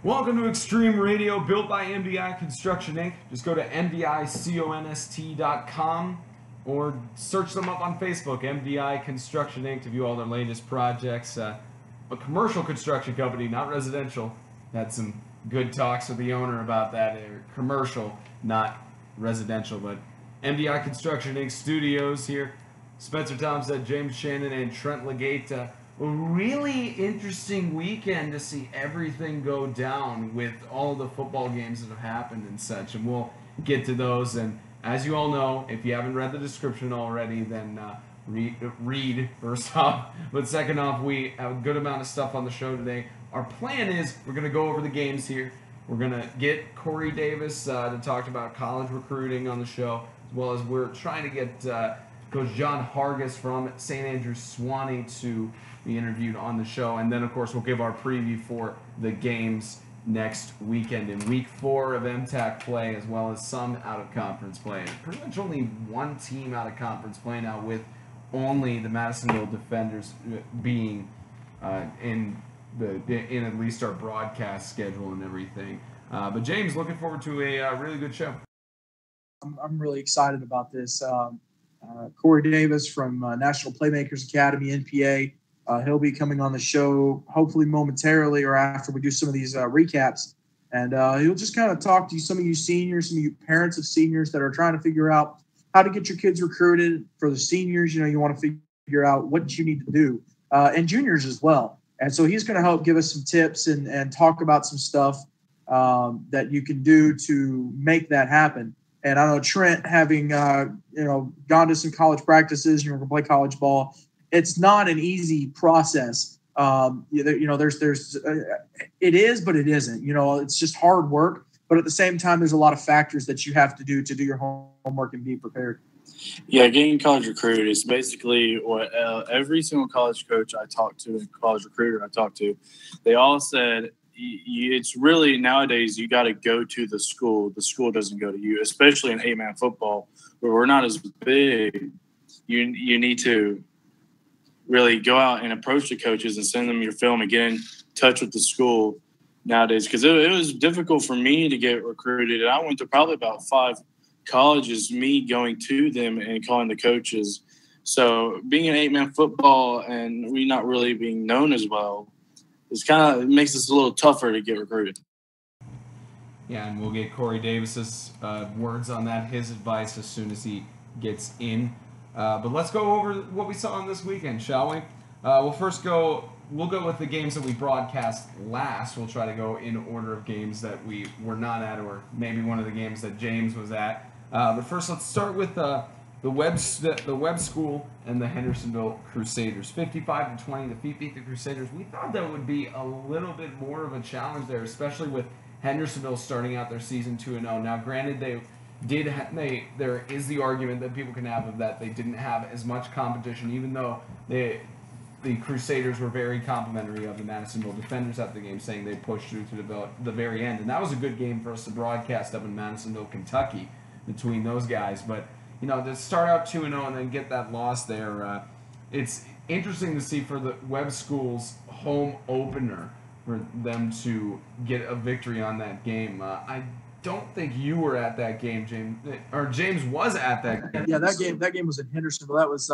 Welcome to Extreme Radio, built by MDI Construction Inc. Just go to mdiconst.com or search them up on Facebook, MDI Construction Inc. to view all their latest projects. A commercial construction company, not residential. Had some good talks with the owner about that. Commercial, not residential, but MDI Construction Inc. Studios here. Spencer Thompson, James Shannon, and Trent Legate. A really interesting weekend to see everything go down with all the football games that have happened and such, and we'll get to those. And as you all know, if you haven't read the description already, then read first off. But second off, we have a good amount of stuff on the show today. Our plan is we're going to go over the games here. We're going to get Corey Davis to talk about college recruiting on the show, as well as we're trying to get Coach John Hargis from St. Andrews Sewanee to be interviewed on the show. And then, of course, we'll give our preview for the games next weekend in Week 4 of MTAC play, as well as some out-of-conference play. Pretty much only one team out-of-conference play now, with only the Madisonville Defenders being in at least our broadcast schedule and everything. But James, looking forward to a really good show. I'm really excited about this. Corey Davis from National Playmakers Academy, NPA. He'll be coming on the show hopefully momentarily or after we do some of these recaps. And he'll just kind of talk to you, some of you seniors, some of you parents of seniors that are trying to figure out how to get your kids recruited. For the seniors, you want to figure out what you need to do, and juniors as well. And so he's going to help give us some tips and talk about some stuff that you can do to make that happen. And I know Trent, having gone to some college practices, you're going to play college ball. It's not an easy process. It is, but it isn't. It's just hard work. But at the same time, there's a lot of factors that you have to do your homework and be prepared. Yeah, getting college recruited is basically what every single college coach I talked to and college recruiter I talked to, they all said it's really nowadays you got to go to the school. The school doesn't go to you, especially in 8-man football where we're not as big. You need to really go out and approach the coaches and send them your film and get in touch with the school nowadays, because it was difficult for me to get recruited. And I went to probably about 5 colleges, me going to them and calling the coaches. So being an 8-man football and we not really being known as well, it makes us a little tougher to get recruited. Yeah, and we'll get Corey Davis's words on that, his advice, as soon as he gets in. But let's go over what we saw on this weekend, shall we? We'll go with the games that we broadcast last. We'll try to go in order of games that we were not at, or maybe one of the games that James was at. But first, let's start with the Webb School and the Hendersonville Crusaders. 55-20, the Feet beat the Crusaders. We thought that would be a little bit more of a challenge there, especially with Hendersonville starting out their season 2-0. Now, granted, there is the argument that people can have of that they didn't have as much competition, even though the Crusaders were very complimentary of the Madisonville Defenders after the game, saying they pushed through to the very end. And that was a good game for us to broadcast up in Madisonville, Kentucky, between those guys. But, to start out 2-0 and then get that loss there, it's interesting to see for the Webb School's home opener for them to get a victory on that game. I don't think you were at that game, James, or James was at that game. Yeah, that game was in Hendersonville. That was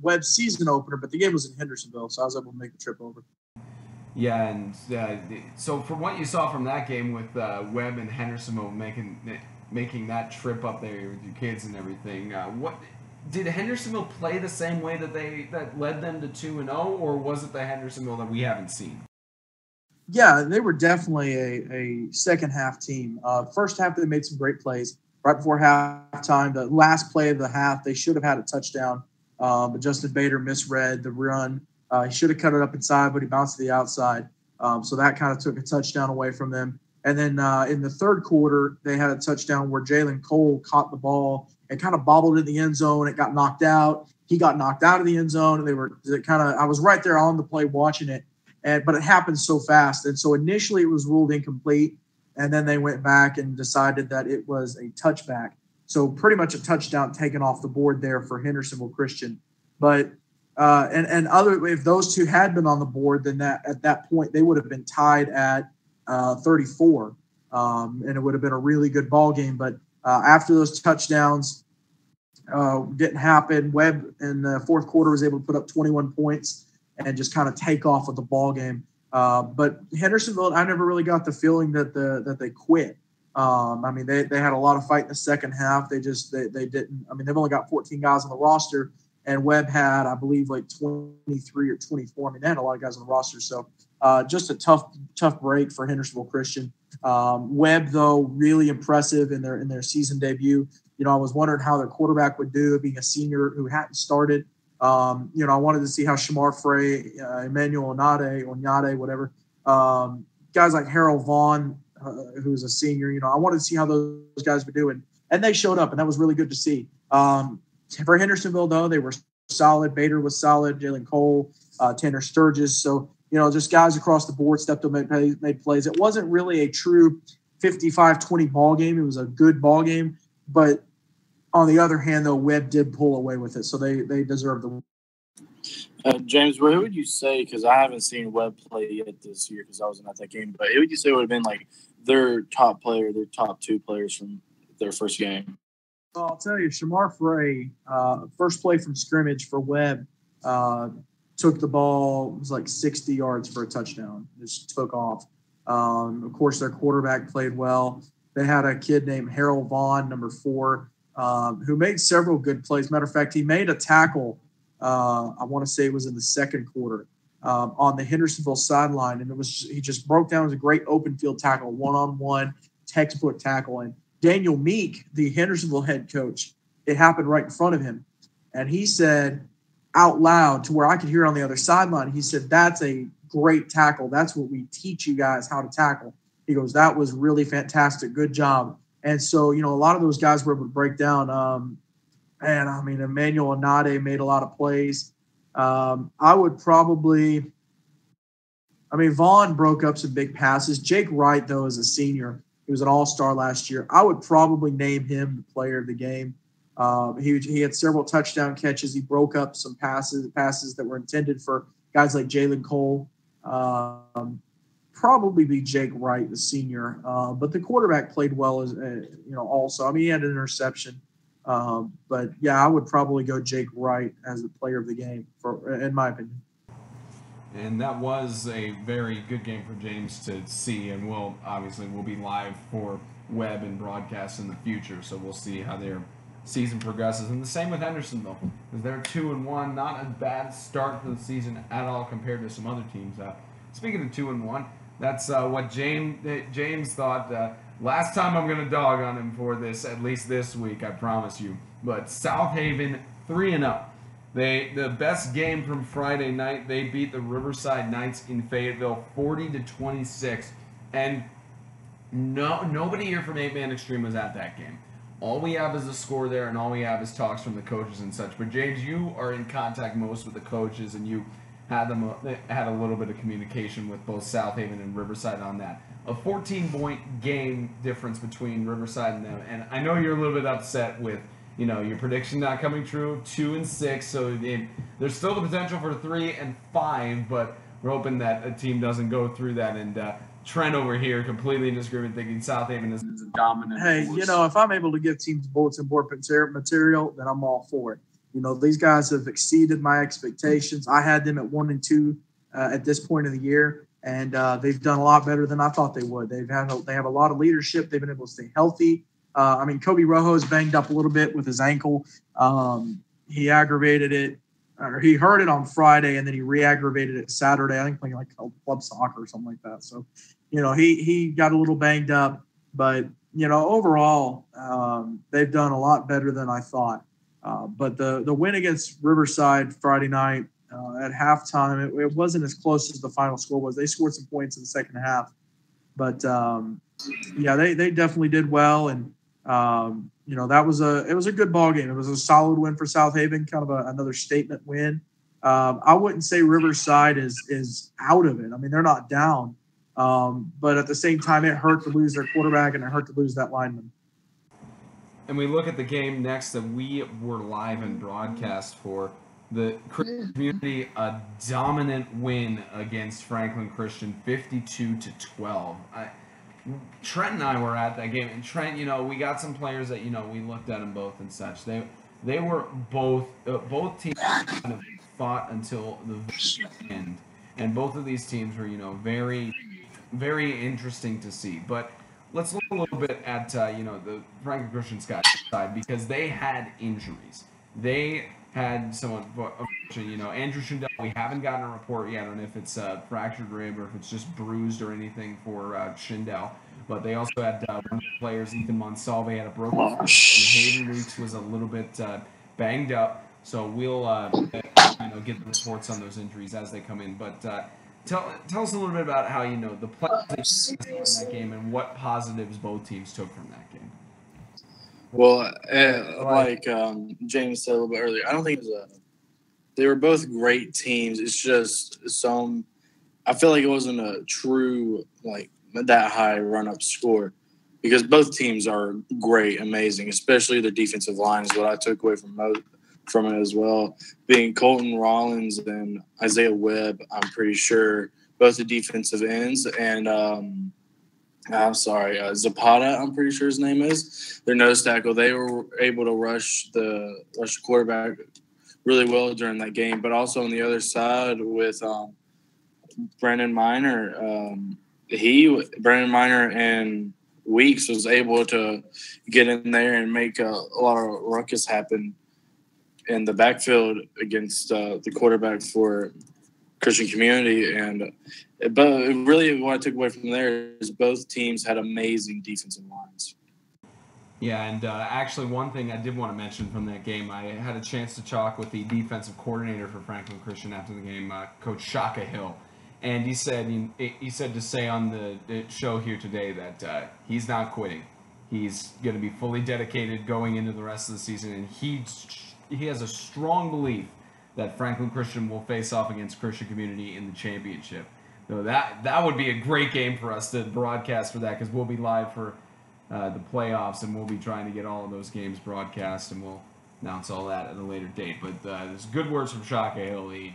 Webb's season opener, but the game was in Hendersonville, so I was able to make the trip over. Yeah, and so from what you saw from that game with Webb and Hendersonville making that trip up there with your kids and everything, what did Hendersonville play the same way that led them to 2-0, or was it the Hendersonville that we haven't seen? Yeah, they were definitely a second half team. First half, they made some great plays. Right before halftime, the last play of the half, they should have had a touchdown. But Justin Bader misread the run. He should have cut it up inside, but he bounced to the outside. So that kind of took a touchdown away from them. And then in the third quarter, they had a touchdown where Jalen Cole caught the ball and kind of bobbled in the end zone. It got knocked out. He got knocked out of the end zone. And I was right there on the play watching it. But it happened so fast. And so initially it was ruled incomplete, and then they went back and decided that it was a touchback. So pretty much a touchdown taken off the board there for Hendersonville Christian. But if those two had been on the board, then at that point they would have been tied at 34, and it would have been a really good ball game. But after those touchdowns didn't happen, Webb in the fourth quarter was able to put up 21 points and just kind of take off with the ball game. But Hendersonville, I never really got the feeling that they quit. I mean, they had a lot of fight in the second half. They didn't. I mean, they've only got 14 guys on the roster, and Webb had, I believe, like 23 or 24. I mean, they had a lot of guys on the roster. So just a tough break for Hendersonville Christian. Webb, though, really impressive in their season debut. You know, I was wondering how their quarterback would do, being a senior who hadn't started. You know, I wanted to see how Shamar Frey, Emmanuel Onyade, whatever, guys like Harold Vaughn, who's a senior, you know, I wanted to see how those guys would do. And they showed up, and that was really good to see. For Hendersonville, though, they were solid. Bader was solid. Jalen Cole, Tanner Sturgis. So, you know, just guys across the board stepped up and made plays. It wasn't really a true 55-20 ball game. It was a good ball game. But on the other hand, though, Webb did pull away with it. So they deserve the win. James, who would you say, because I haven't seen Webb play yet this year because I wasn't at that game, but who would you say would have been like their top player, their top two players from their first game? Well, I'll tell you, Shamar Frey, first play from scrimmage for Webb, took the ball, it was like 60 yards for a touchdown, just took off. Of course, their quarterback played well. They had a kid named Harold Vaughn, number 4, who made several good plays. Matter of fact, he made a tackle, I want to say it was in the second quarter, on the Hendersonville sideline, and he just broke down. It was a great open field tackle, one-on-one, textbook tackle. And Daniel Meek, the Hendersonville head coach, it happened right in front of him. And he said out loud to where I could hear on the other sideline, he said, "That's a great tackle. That's what we teach you guys how to tackle." He goes, "That was really fantastic. Good job." And so, you know, a lot of those guys were able to break down. And I mean, Emmanuel Onyade made a lot of plays. I would probably – I mean, Vaughn broke up some big passes. Jake Wright, though, is a senior. He was an all-star last year. I would probably name him the player of the game. He had several touchdown catches. He broke up some passes that were intended for guys like Jalen Cole. Probably be Jake Wright, the senior. But the quarterback played well, as also. I mean, he had an interception. But, yeah, I would probably go Jake Wright as the player of the game, in my opinion. And that was a very good game for James to see, and we'll be live for web and broadcast in the future, so we'll see how their season progresses. And the same with Hendersonville, because they're 2-1, not a bad start to the season at all compared to some other teams. Speaking of 2-1, that's what James thought. Last time I'm going to dog on him for this, at least this week, I promise you. But South Haven 3-0. The best game from Friday night, they beat the Riverside Knights in Fayetteville 40-26. And nobody here from 8-Man Extreme was at that game. All we have is a score there, and all we have is talks from the coaches and such. But James, you are in contact most with the coaches, and you had a little bit of communication with both South Haven and Riverside on that. A 14-point game difference between Riverside and them, and I know you're a little bit upset with your prediction not coming true. 2-6, so there's still the potential for 3-5, but we're hoping that a team doesn't go through that. And Trent over here completely in disagreement, thinking South Haven is a dominant. Hey, force. If I'm able to give teams bulletin board material, then I'm all for it. These guys have exceeded my expectations. I had them at 1-2 at this point of the year, and they've done a lot better than I thought they would. They have a lot of leadership. They've been able to stay healthy. Kobe Rojo's banged up a little bit with his ankle. He aggravated it, or he hurt it on Friday, and then he re-aggravated it Saturday. I think playing like club soccer or something like that. So, he got a little banged up, but overall, they've done a lot better than I thought. But the win against Riverside Friday night at halftime, it wasn't as close as the final score was. They scored some points in the second half, but they definitely did well, and it was a good ball game. It was a solid win for South Haven, kind of another statement win. I wouldn't say Riverside is out of it. I mean, they're not down, but at the same time, it hurt to lose their quarterback and it hurt to lose that lineman. And we look at the game next that we were live and broadcast for. The Christian Community, a dominant win against Franklin Christian, 52-12. Trent and I were at that game, and Trent, we got some players that we looked at them both and such. They were both teams kind of fought until the very end, and both of these teams were very, very interesting to see. But let's look a little bit at the Franklin Christian side, because they had injuries. They had someone, Andrew Schindel. We haven't gotten a report yet on if it's a fractured rib or if it's just bruised or anything for Schindel. But they also had one of the players, Ethan Monsalve, had a broken foot, and Hayden Weeks was a little bit banged up. So we'll get the reports on those injuries as they come in. But tell us a little bit about how the players in that game and what positives both teams took from that game. Well, like James said a little bit earlier, I don't think it was they were both great teams. It's just I feel like it wasn't a true, that high run-up score, because both teams are great, amazing, especially the defensive line is what I took away from it as well. Being Colton Rollins and Isaiah Webb, I'm pretty sure, both the defensive ends, and Zapata, I'm pretty sure his name is, their nose tackle. They were able to rush the quarterback really well during that game. But also on the other side with Brandon Miner, Brandon Miner and Weeks was able to get in there and make a lot of ruckus happen in the backfield against the quarterback for Christian Community. But really what I took away from there is both teams had amazing defensive lines. Yeah, and actually one thing I did want to mention from that game, I had a chance to talk with the defensive coordinator for Franklin Christian after the game, Coach Shaka Hill. And he said to say on the show here today that he's not quitting. He's going to be fully dedicated going into the rest of the season, and he has a strong belief that Franklin Christian will face off against Christian Community in the championship. So that would be a great game for us to broadcast for that, because we'll be live for the playoffs, and we'll be trying to get all of those games broadcast, and we'll announce all that at a later date. But there's good words from Shaka Hill. He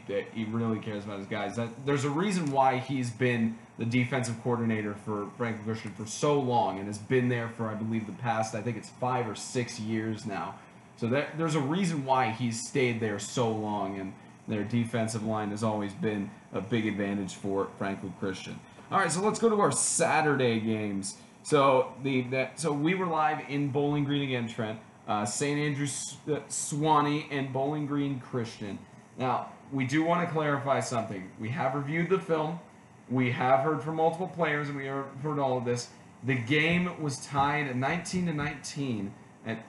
really cares about his guys. There's a reason why he's been the defensive coordinator for Franklin Christian for so long, and has been there for, I believe, the past, I think it's 5 or 6 years now. So there's a reason why he's stayed there so long, and their defensive line has always been a big advantage for Franklin Christian. All right, so let's go to our Saturday games. So we were live in Bowling Green again, Trent. St. Andrews, Sewanee, and Bowling Green Christian. Now, we do want to clarify something. We have reviewed the film. We have heard from multiple players, and we have heard all of this. The game was tied at 19-19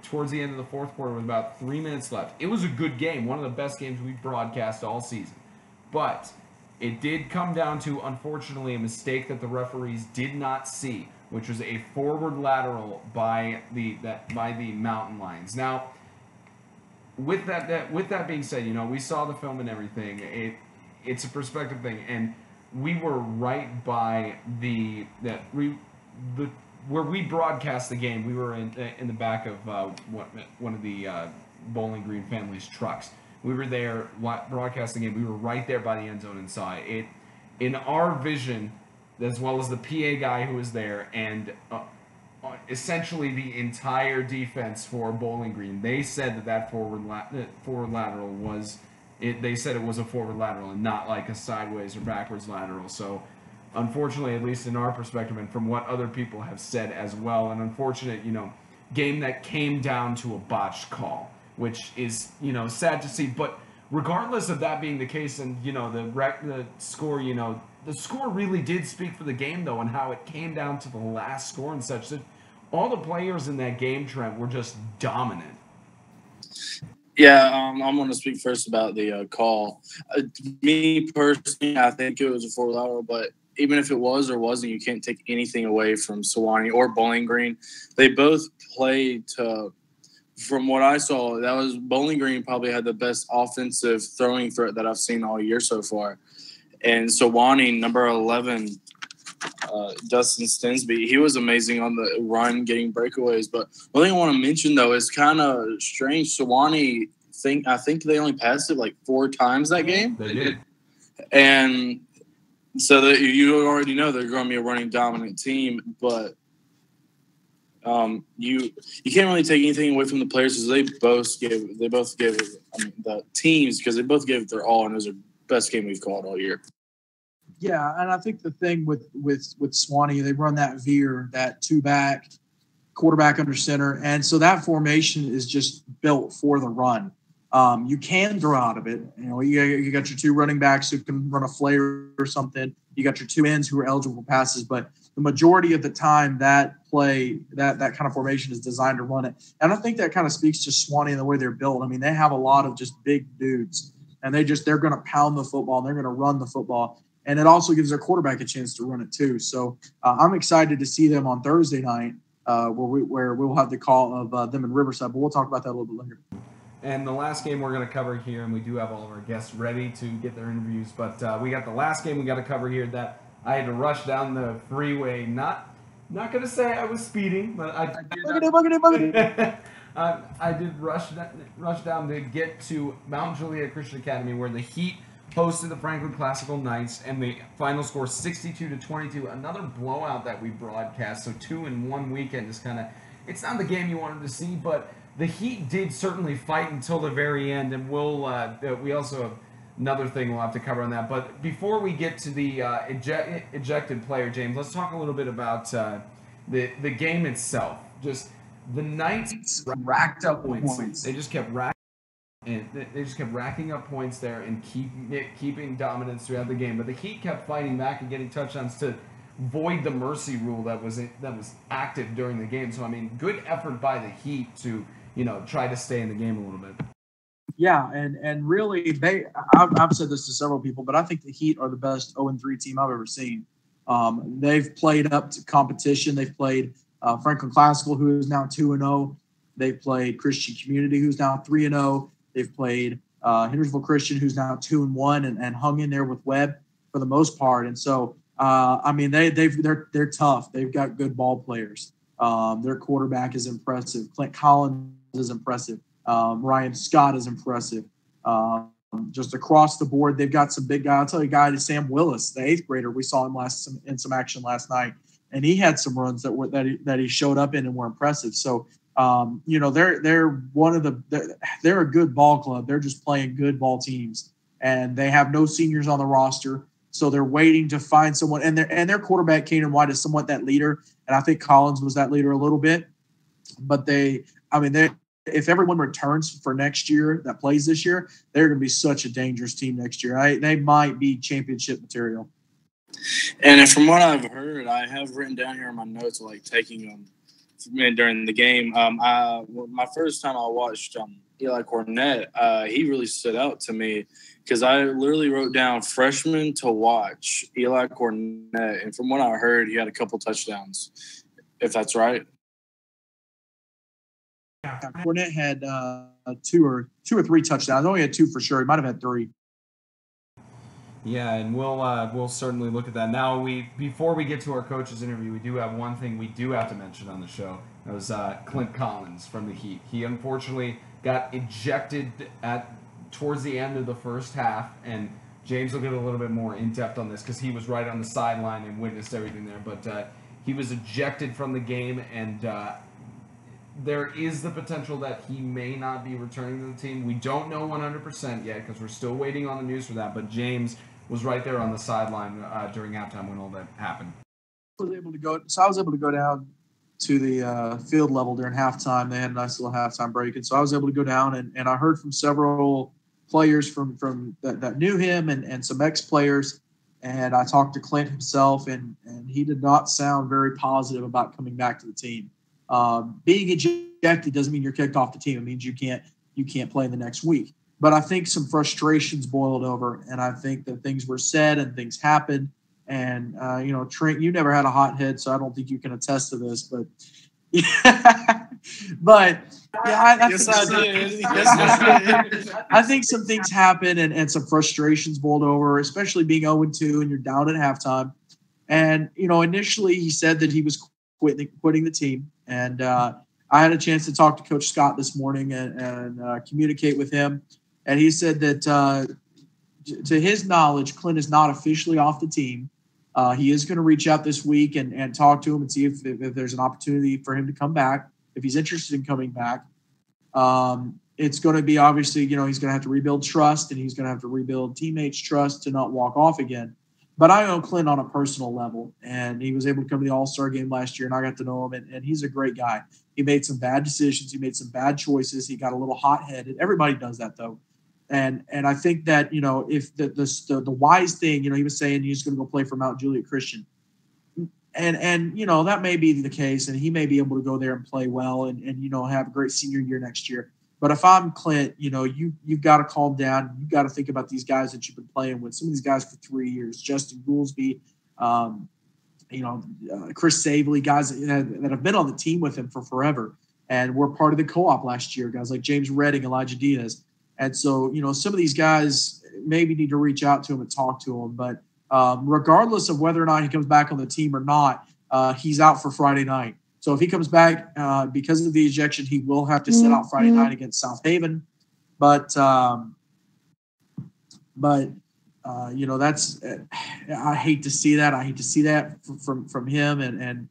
towards the end of the fourth quarter with about 3 minutes left. It was a good game, one of the best games we've broadcast all season. But it did come down to, unfortunately, a mistake that the referees did not see, which was a forward lateral by the Mountain Lions. Now, with that being said, we saw the film and everything. It's a perspective thing, and we were right by where we broadcast the game. We were in the back of one of the Bowling Green family's trucks. We were there broadcasting the game. We were right there by the end zone and saw it. In our vision, as well as the PA guy who was there, and essentially the entire defense for Bowling Green, they said that forward lateral was it. They said it was a forward lateral and not like a sideways or backwards lateral. So, unfortunately, at least in our perspective, and from what other people have said as well, an unfortunate game that came down to a botched call, which is sad to see. But regardless of that being the case, and the score, the score really did speak for the game, though, and how it came down to the last score and such. That all the players in that game, Trent, were just dominant. Yeah, I'm going to speak first about the call. Me personally, I think it was a forward lateral, but even if it was or wasn't, you can't take anything away from Sewanee or Bowling Green. They both played to. From what I saw, that was Bowling Green probably had the best offensive throwing threat that I've seen all year so far. And Sewanee, number 11, Dustin Stensby, he was amazing on the run, getting breakaways. But one thing I want to mention, though, is kind of strange. Sewanee think they only passed it like 4 times that game. They did. And so that you already know they're going to be a running dominant team, but you can't really take anything away from the players because they both gave the teams, because they both gave it their all, and it was the best game we've called all year. Yeah, and I think the thing with Sewanee, they run that veer, that 2-back, quarterback under center, and so that formation is just built for the run. You can throw out of it. You got your 2 running backs who can run a flare or something. You got your 2 ends who are eligible for passes, but the majority of the time that kind of formation is designed to run it. And I think that kind of speaks to Sewanee and the way they're built. I mean, they have a lot of just big dudes, and they're going to pound the football, and they're going to run the football. And it also gives their quarterback a chance to run it too. So I'm excited to see them on Thursday night, where we'll have the call of them in Riverside. But we'll talk about that a little bit later. And the last game we're going to cover here, and we do have all of our guests ready to get their interviews, but we got the last game we got to cover here that I had to rush down the freeway. Not going to say I was speeding, but I did rush down to get to Mount Juliet Christian Academy, where the Heat hosted the Franklin Classical Knights, and the final score 62-22. Another blowout that we broadcast. So 2 in 1 weekend is it's not the game you wanted to see, but the Heat did certainly fight until the very end, and we also have another thing we'll have to cover on that. But before we get to the ejected player, James, let's talk a little bit about the game itself. Just the Knights racked up points. They just kept racking up points there and keeping dominance throughout the game. But the Heat kept fighting back and getting touchdowns to void the mercy rule that was active during the game. So I mean, good effort by the Heat to try to stay in the game a little bit. Yeah, and really, I've said this to several people, but I think the Heat are the best 0-3 team I've ever seen. They've played up to competition. They've played Franklin Classical, who is now 2-0. They've played Christian Community, who's now 3-0. They've played Hendersonville Christian, who's now 2-1, and hung in there with Webb for the most part. And so, I mean, they're tough. They've got good ball players. Their quarterback is impressive. Clint Collins is impressive. Ryan Scott is impressive. Just across the board, they've got some big guys. I'll tell you a guy, Sam Willis, the 8th grader. We saw him in some action last night, and he had some runs that he showed up in and were impressive. So, they're a good ball club. They're just playing good ball teams, and they have no seniors on the roster. So they're waiting to find someone, and their quarterback, Keenan White, is somewhat that leader, and I think Collins was that leader a little bit. But if everyone returns for next year that plays this year, they're going to be such a dangerous team next year. They might be championship material. And from what I've heard, I have written down here in my notes, like taking them during the game. My first time I watched Eli Cornett, he really stood out to me because I literally wrote down freshman to watch, Eli Cornett. And from what I heard, he had a couple touchdowns, if that's right. Yeah, Cornett had 2 or 3 touchdowns. I only had 2 for sure. He might have had 3. Yeah, and we'll certainly look at that. Now, before we get to our coach's interview, we do have one thing we do have to mention on the show. That was Clint Collins from the Heat. He unfortunately got ejected towards the end of the first half, and James will get a little bit more in-depth on this because he was right on the sideline and witnessed everything there. But he was ejected from the game, and there is the potential that he may not be returning to the team. We don't know 100% yet because we're still waiting on the news for that. But James was right there on the sideline during halftime when all that happened. I was able to go down to the field level during halftime. They had a nice little halftime break, and so I was able to go down and I heard from several players from that knew him and some ex-players. And I talked to Clint himself, and he did not sound very positive about coming back to the team. Being ejected doesn't mean you're kicked off the team. It means you can't play the next week. But I think some frustrations boiled over, and I think that things were said and things happened. And Trent, you never had a hot head, so I don't think you can attest to this. But I think some things happened and some frustrations boiled over, especially being 0-2 and you're down at halftime. And initially he said that he was quitting the team, and I had a chance to talk to Coach Scott this morning and communicate with him, and he said that to his knowledge, Clint is not officially off the team. He is going to reach out this week and talk to him and see if there's an opportunity for him to come back, if he's interested in coming back. It's going to be obviously, he's going to have to rebuild trust, and he's going to have to rebuild teammates' trust to not walk off again. But I know Clint on a personal level, and he was able to come to the All-Star game last year, and I got to know him, and he's a great guy. He made some bad decisions. He made some bad choices. He got a little hot-headed. Everybody does that, though. And I think that, if the wise thing, he was saying he's going to go play for Mount Juliet Christian. And that may be the case, and he may be able to go there and play well and have a great senior year next year. But if I'm Clint, you've got to calm down. You've got to think about these guys that you've been playing with. Some of these guys for 3 years, Justin Goolsby, Chris Savely, guys that have been on the team with him for forever and were part of the co-op last year, guys like James Redding, Elijah Diaz. And so, some of these guys maybe need to reach out to him and talk to him. But regardless of whether or not he comes back on the team or not, he's out for Friday night. So if he comes back because of the ejection, he will have to sit out Friday night against South Haven. But that's I hate to see that. I hate to see that from him and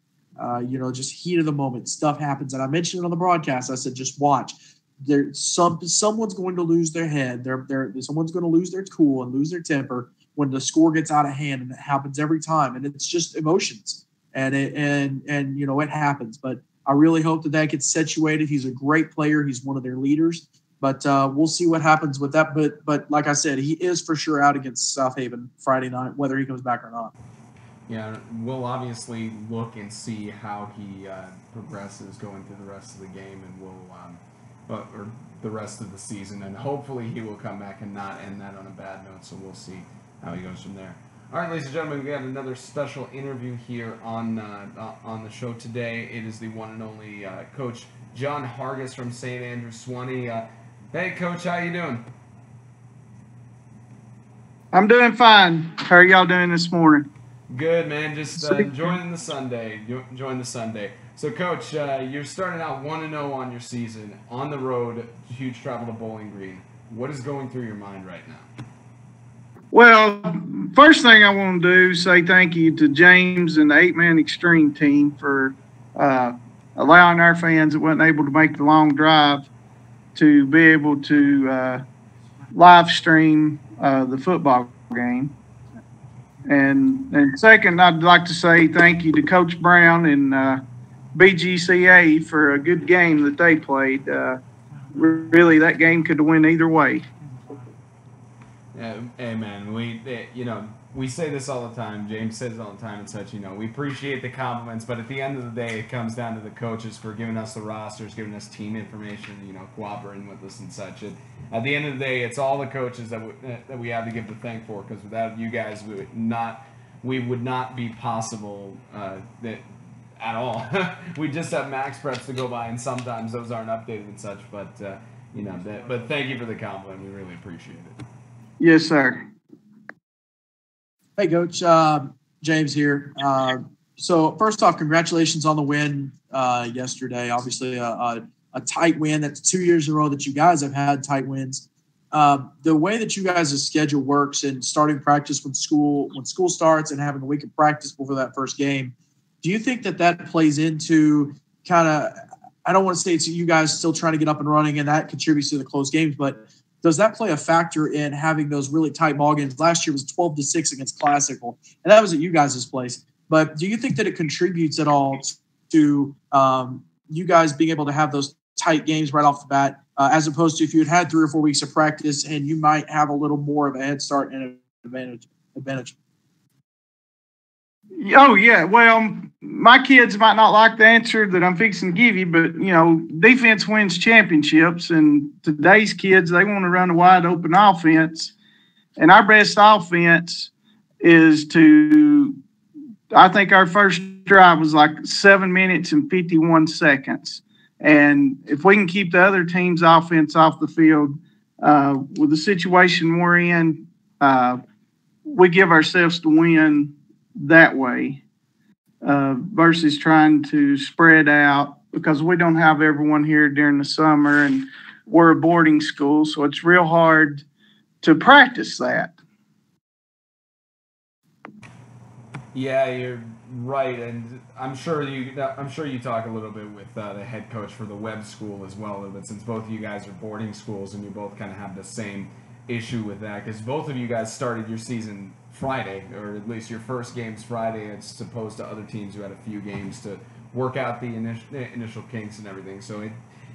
just heat of the moment. Stuff happens, and I mentioned it on the broadcast. I said, just watch. Someone's going to lose their head. Someone's going to lose their cool and lose their temper when the score gets out of hand, and it happens every time. And it's just emotions. And it happens, but I really hope that gets situated. He's a great player. He's one of their leaders, but we'll see what happens with that. But like I said, he is for sure out against South Haven Friday night, whether he comes back or not. Yeah, we'll obviously look and see how he progresses going through the rest of the game, and or the rest of the season, and hopefully he will come back and not end that on a bad note. So we'll see how he goes from there. All right, ladies and gentlemen, we got another special interview here on the show today. It is the one and only Coach John Hargis from St. Andrews, Sewanee. Hey, Coach, how you doing? I'm doing fine. How are y'all doing this morning? Good, man. Just enjoying the Sunday. Enjoying the Sunday. So, Coach, you're starting out 1-0 on your season on the road. Huge travel to Bowling Green. What is going through your mind right now? Well, first thing I want to do is say thank you to James and the 8-man Extreme team for allowing our fans that wasn't able to make the long drive to be able to live stream the football game. And second, I'd like to say thank you to Coach Brown and BGCA for a good game that they played. Really, that game could have went either way. Yeah, hey man, we say this all the time. James says it all the time and such. We appreciate the compliments, but at the end of the day, it comes down to the coaches for giving us the rosters, giving us team information, cooperating with us and such. And at the end of the day, it's all the coaches that we have to give the thank for, because without you guys, we would not be possible at all. We just have max preps to go by, and sometimes those aren't updated and such. But but thank you for the compliment. We really appreciate it. Yes, sir. Hey, Coach. James here. So first off, congratulations on the win yesterday. Obviously, a tight win. That's 2 years in a row that you guys have had tight wins. The way that you guys' schedule works and starting practice when school starts and having a week of practice before that first game, do you think that plays into kind of, I don't want to say it's you guys still trying to get up and running and that contributes to the close games, but does that play a factor in having those really tight ball games? Last year was 12-6 against Classical, and that was at you guys' place. But do you think that it contributes at all to you guys being able to have those tight games right off the bat, as opposed to if you had 3 or 4 weeks of practice and you might have a little more of a head start and an advantage? Oh, yeah. Well, my kids might not like the answer that I'm fixing to give you, but, defense wins championships, and today's kids, they want to run a wide open offense. And our best offense is I think our first drive was like 7 minutes and 51 seconds. And if we can keep the other team's offense off the field with the situation we're in, we give ourselves to win that way versus trying to spread out because we don't have everyone here during the summer, and we're a boarding school, so it's real hard to practice that. Yeah, you're right, and I'm sure you talk a little bit with the head coach for the web school as well. But since both of you guys are boarding schools, and you both kind of have the same issue with that, because both of you guys started your season Friday, or at least your first game's Friday, as opposed to other teams who had a few games to work out the initial kinks and everything. So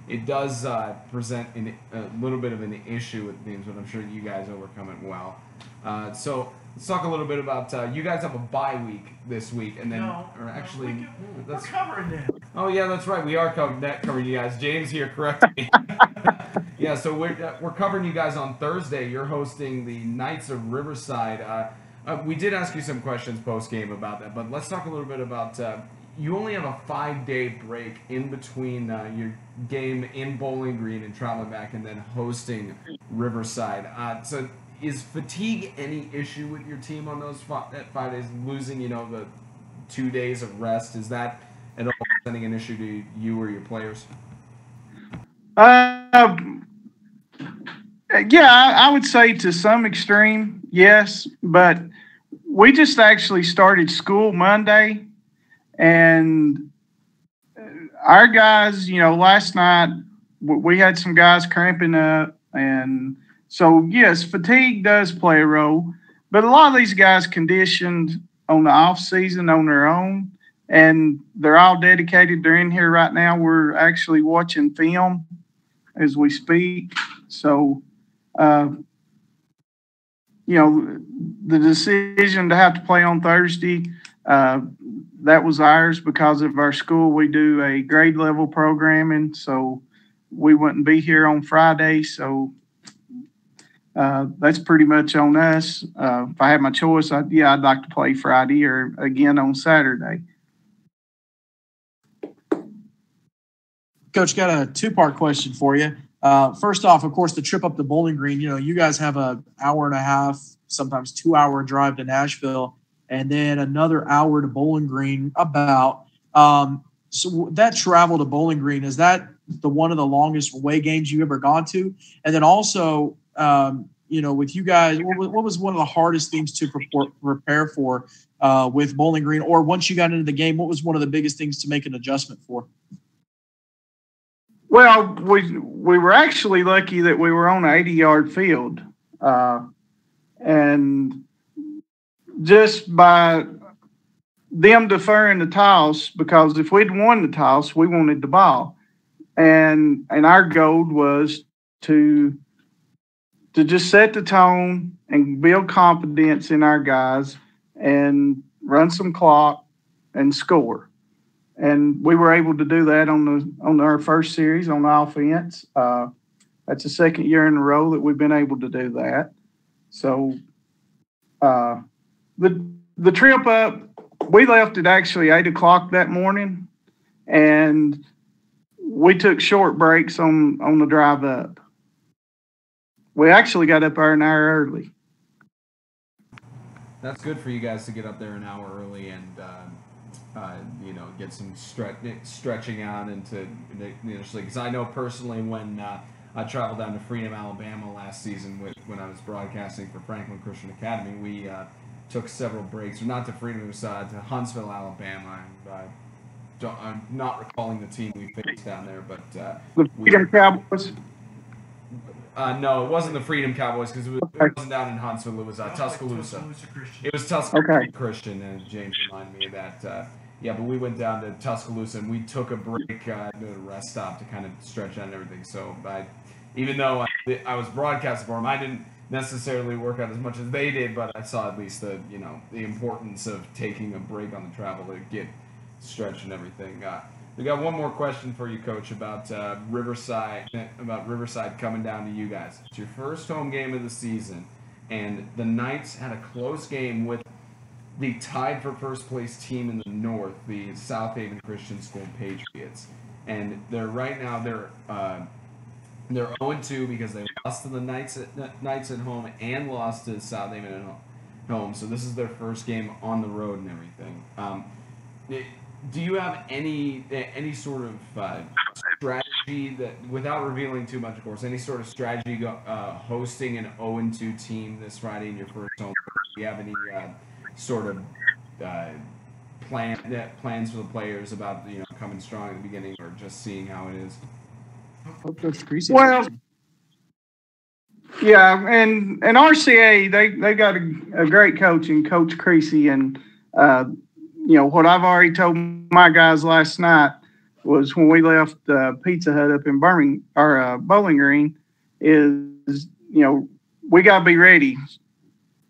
it does present a little bit of an issue with teams, but I'm sure you guys overcome it well. So let's talk a little bit about you guys have a bye week this week, and then we're covering that. Oh yeah, that's right. We are covering you guys. James here corrected me. Yeah, so we're covering you guys on Thursday. You're hosting the Knights of Riverside. We did ask you some questions post game about that, but let's talk a little bit about. You only have a 5-day break in between your game in Bowling Green and traveling back, and then hosting Riverside. So is fatigue any issue with your team on those 5 days? Losing, the 2 days of rest, is that at all presenting an issue to you or your players? Yeah, I would say to some extreme, yes, but we just actually started school Monday, and our guys, last night we had some guys cramping up, and so yes, fatigue does play a role, but a lot of these guys conditioned on the off season on their own, and they're all dedicated. They're in here right now. We're actually watching film as we speak. So, the decision to have to play on Thursday, that was ours because of our school. We do a grade level programming, so we wouldn't be here on Friday. So that's pretty much on us. If I had my choice, I'd like to play Friday or again on Saturday. Coach, got a two-part question for you. First off, of course, the trip up to Bowling Green, you guys have an hour and a half, sometimes 2-hour drive to Nashville, and then another hour to Bowling Green about. So that travel to Bowling Green, is that one of the longest away games you've ever gone to? And then also, with you guys, what was one of the hardest things to prepare for with Bowling Green? Or once you got into the game, what was one of the biggest things to make an adjustment for? Well, we were actually lucky that we were on an 80-yard field. And just by them deferring the toss, because if we'd won the toss, we wanted the ball. And our goal was to just set the tone and build confidence in our guys and run some clock and score. And we were able to do that on our first series on offense. That's the second year in a row that we've been able to do that. So the trip up, we left at actually 8 o'clock that morning, and we took short breaks on the drive up. We actually got up there an hour early. That's good for you guys to get up there an hour early and get some stretching out into initially. Because I know personally when I traveled down to Freedom, Alabama last season when I was broadcasting for Franklin Christian Academy, we took several breaks. Or not to Freedom, it was to Huntsville, Alabama. I'm not recalling the team we faced down there, but the Freedom Cowboys. No, it wasn't the Freedom Cowboys because it wasn't down in Huntsville. It was Tuscaloosa. It was Tuscaloosa Christian, and James reminded me of that. But we went down to Tuscaloosa and we took a break at a rest stop to kind of stretch out and everything. So even though I was broadcasting for them, I didn't necessarily work out as much as they did, but I saw at least the importance of taking a break on the travel to get stretched and everything. We got one more question for you, Coach, about Riverside coming down to you guys. It's your first home game of the season, and the Knights had a close game with the tied for first place team in the North, the South Haven Christian School Patriots. And they're 0-2 because they lost to the Knights at home and lost to South Haven at home. So this is their first game on the road and everything. do you have any sort of strategy that, without revealing too much, of course, any sort of strategy hosting an 0-2 team this Friday in your first home? Do you have any sort of plans for the players about coming strong at the beginning, or just seeing how it is? Coach Creasy. Well, yeah, and RCA they got a great coach in Coach Creasy, and what I've already told my guys last night was when we left Pizza Hut up in Birmingham or Bowling Green is we got to be ready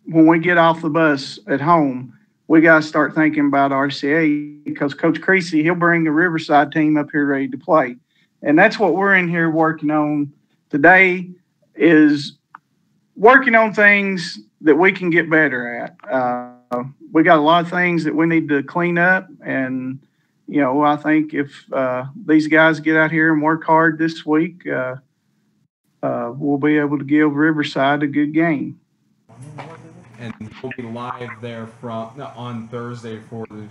when we get off the bus at home. We got to start thinking about RCA because Coach Creasy, he'll bring the Riverside team up here ready to play. And that's what we're in here working on today, is working on things that we can get better at. We got a lot of things that we need to clean up. And, I think if these guys get out here and work hard this week, we'll be able to give Riverside a good game. And we'll be live there on Thursday for the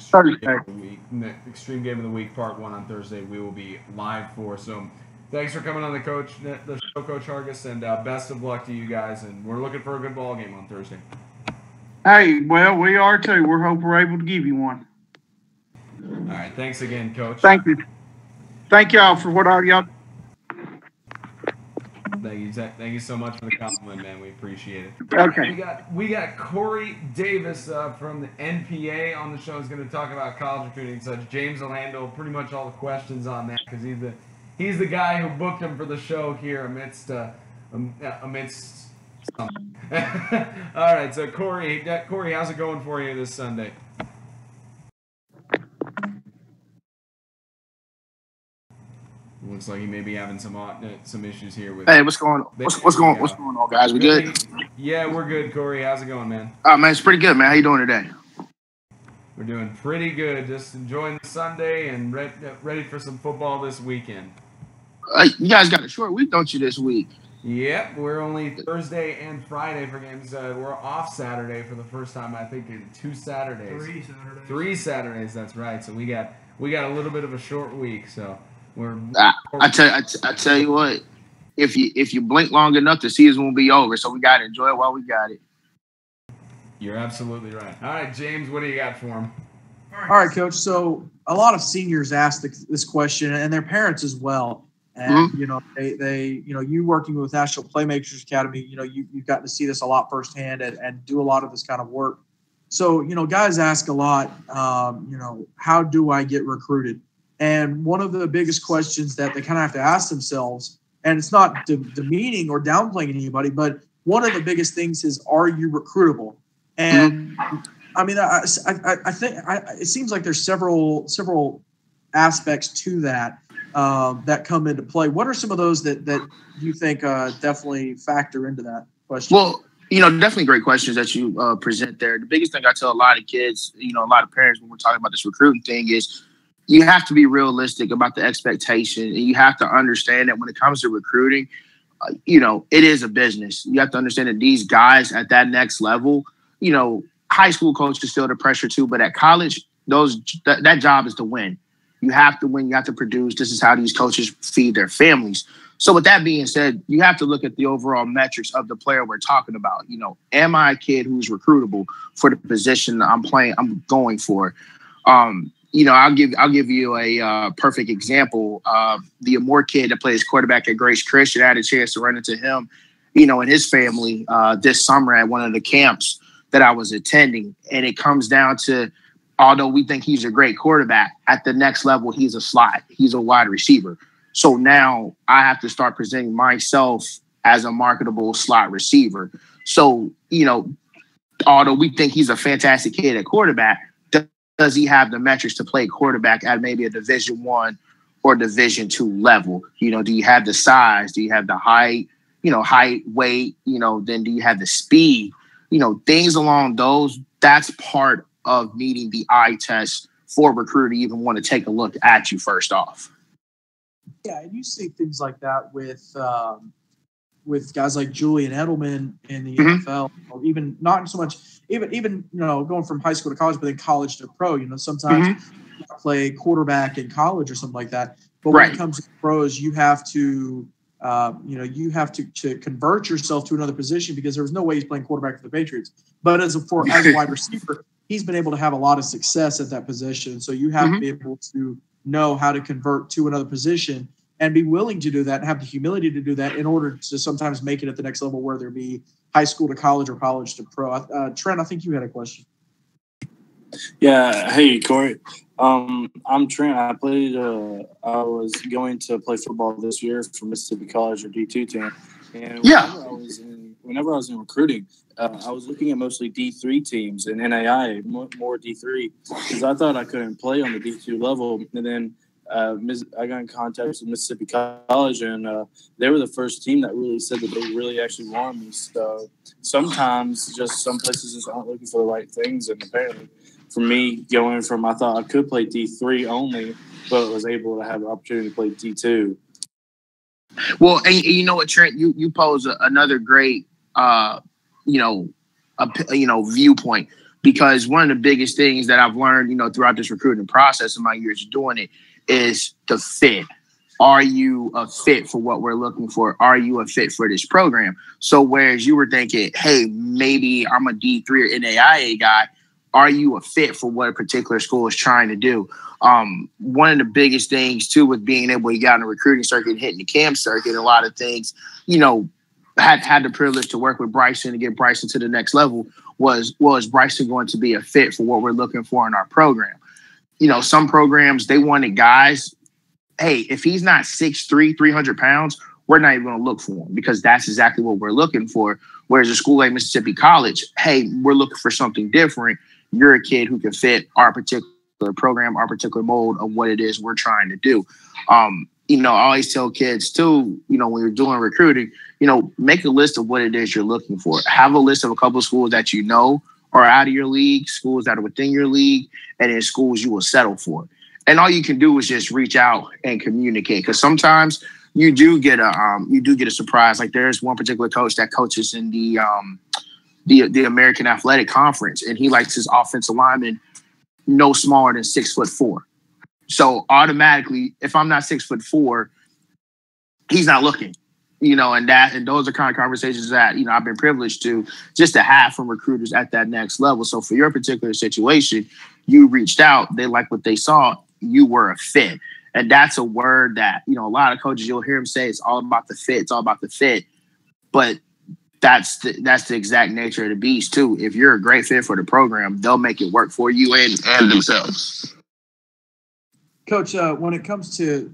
Extreme Game of the Week, Part 1 on Thursday. We will be live for. So thanks for coming on the show, Coach Hargis, and best of luck to you guys. And we're looking for a good ball game on Thursday. Hey, well, we are too. We're hoping we're able to give you one. All right. Thanks again, Coach. Thank you. Thank y'all for what all y'all. Thank you so much for the compliment, man. We appreciate it. Okay. We got Corey Davis from the NPA on the show. He's going to talk about college recruiting and such. James will handle pretty much all the questions on that because he's the guy who booked him for the show here amidst something. All right, so Corey, how's it going for you this Sunday? Looks like he may be having some issues here with. Hey, what's going on, guys? We good? Yeah, we're good, Corey. How's it going, man? Oh, man, it's pretty good, man. How you doing today? We're doing pretty good. Just enjoying the Sunday and ready for some football this weekend. You guys got a short week, don't you, this week? Yep, we're only Thursday and Friday for games. We're off Saturday for the first time, I think, in 2 Saturdays. 3 Saturdays. 3 Saturdays, that's right. So we got a little bit of a short week. So we're. I tell you what, if you blink long enough, the season will be over. So we got to enjoy it while we got it. You're absolutely right. All right, James, what do you got for him? All right, Coach. So a lot of seniors ask this question, and their parents as well. And they you working with National Playmakers Academy, you've gotten to see this a lot firsthand and do a lot of this kind of work. So guys ask a lot. How do I get recruited? And one of the biggest questions that they kind of have to ask themselves, and it's not demeaning or downplaying anybody, but one of the biggest things is, are you recruitable? And I mean, I think it seems like there's several aspects to that. That come into play. What are some of those that you think definitely factor into that question? Well, definitely great questions that you present there. The biggest thing I tell a lot of kids, a lot of parents when we're talking about this recruiting thing is you have to be realistic about the expectation, and you have to understand that when it comes to recruiting, it is a business. You have to understand that these guys at that next level, high school coaches feel the pressure too, but at college, that job is to win. You have to win. You have to produce. This is how these coaches feed their families. So with that being said, you have to look at the overall metrics of the player we're talking about. Am I a kid who's recruitable for the position I'm going for? I'll give you a perfect example. The Amore kid that plays quarterback at Grace Christian, I had a chance to run into him, and his family this summer at one of the camps that I was attending. And it comes down to, although we think he's a great quarterback, at the next level, he's a slot. He's a wide receiver. So now I have to start presenting myself as a marketable slot receiver. So, although we think he's a fantastic kid at quarterback, does he have the metrics to play quarterback at maybe a Division I or Division II level? Do you have the size? Do you have the height? Height, weight, then do you have the speed? Things along those, that's part of meeting the eye test for a recruiter to even want to take a look at you first off. Yeah, and you see things like that with with guys like Julian Edelman in the NFL, or even not so much, even going from high school to college, but then college to pro. Sometimes you play quarterback in college or something like that. But when it comes to pros, you have to to convert yourself to another position, because there was no way he's playing quarterback for the Patriots. But as a wide receiver, he's been able to have a lot of success at that position. So you have to be able to know how to convert to another position and be willing to do that and have the humility to do that in order to sometimes make it at the next level, whether it be high school to college or college to pro. Trent, I think you had a question. Yeah. Hey, Corey. I'm Trent. I was going to play football this year for Mississippi College, or D2 team. And whenever I was in recruiting, I was looking at mostly D3 teams and NAI, more D3, because I thought I couldn't play on the D2 level. And then I got in contact with Mississippi College, and they were the first team that really said that they really actually wanted me. So sometimes just some places just aren't looking for the right things. And apparently for me, going from, I thought I could play D3 only, but was able to have the opportunity to play D2. Well, and you know what, Trent, you pose another great, viewpoint, because one of the biggest things that I've learned, throughout this recruiting process in my years of doing it is the fit. Are you a fit for what we're looking for? Are you a fit for this program? So whereas you were thinking, hey, maybe I'm a D3 or NAIA guy, are you a fit for what a particular school is trying to do? One of the biggest things, too, with being able to get on the recruiting circuit and hitting the camp circuit, a lot of things, had the privilege to work with Bryson to get Bryson to the next level, was Bryson going to be a fit for what we're looking for in our program? Some programs, they wanted guys, hey, if he's not 6'3", 300 pounds, we're not even going to look for him, because that's exactly what we're looking for. Whereas a school like Mississippi College, hey, we're looking for something different. You're a kid who can fit our particular program, our particular mold of what it is we're trying to do. I always tell kids too, when you're doing recruiting, make a list of what it is you're looking for. Have a list of a couple of schools that are out of your league, schools that are within your league, and then schools you will settle for. And all you can do is just reach out and communicate, because sometimes you do get a surprise. Like there's one particular coach that coaches in the American Athletic Conference, and he likes his offensive linemen no smaller than 6'4". So automatically, if I'm not 6'4", he's not looking. And those are kind of conversations that I've been privileged to have from recruiters at that next level. So for your particular situation, you reached out, they liked what they saw, you were a fit. And that's a word that a lot of coaches, you'll hear them say, it's all about the fit, it's all about the fit. But that's the exact nature of the beast too. If you're a great fit for the program, they'll make it work for you and themselves. Coach, when it comes to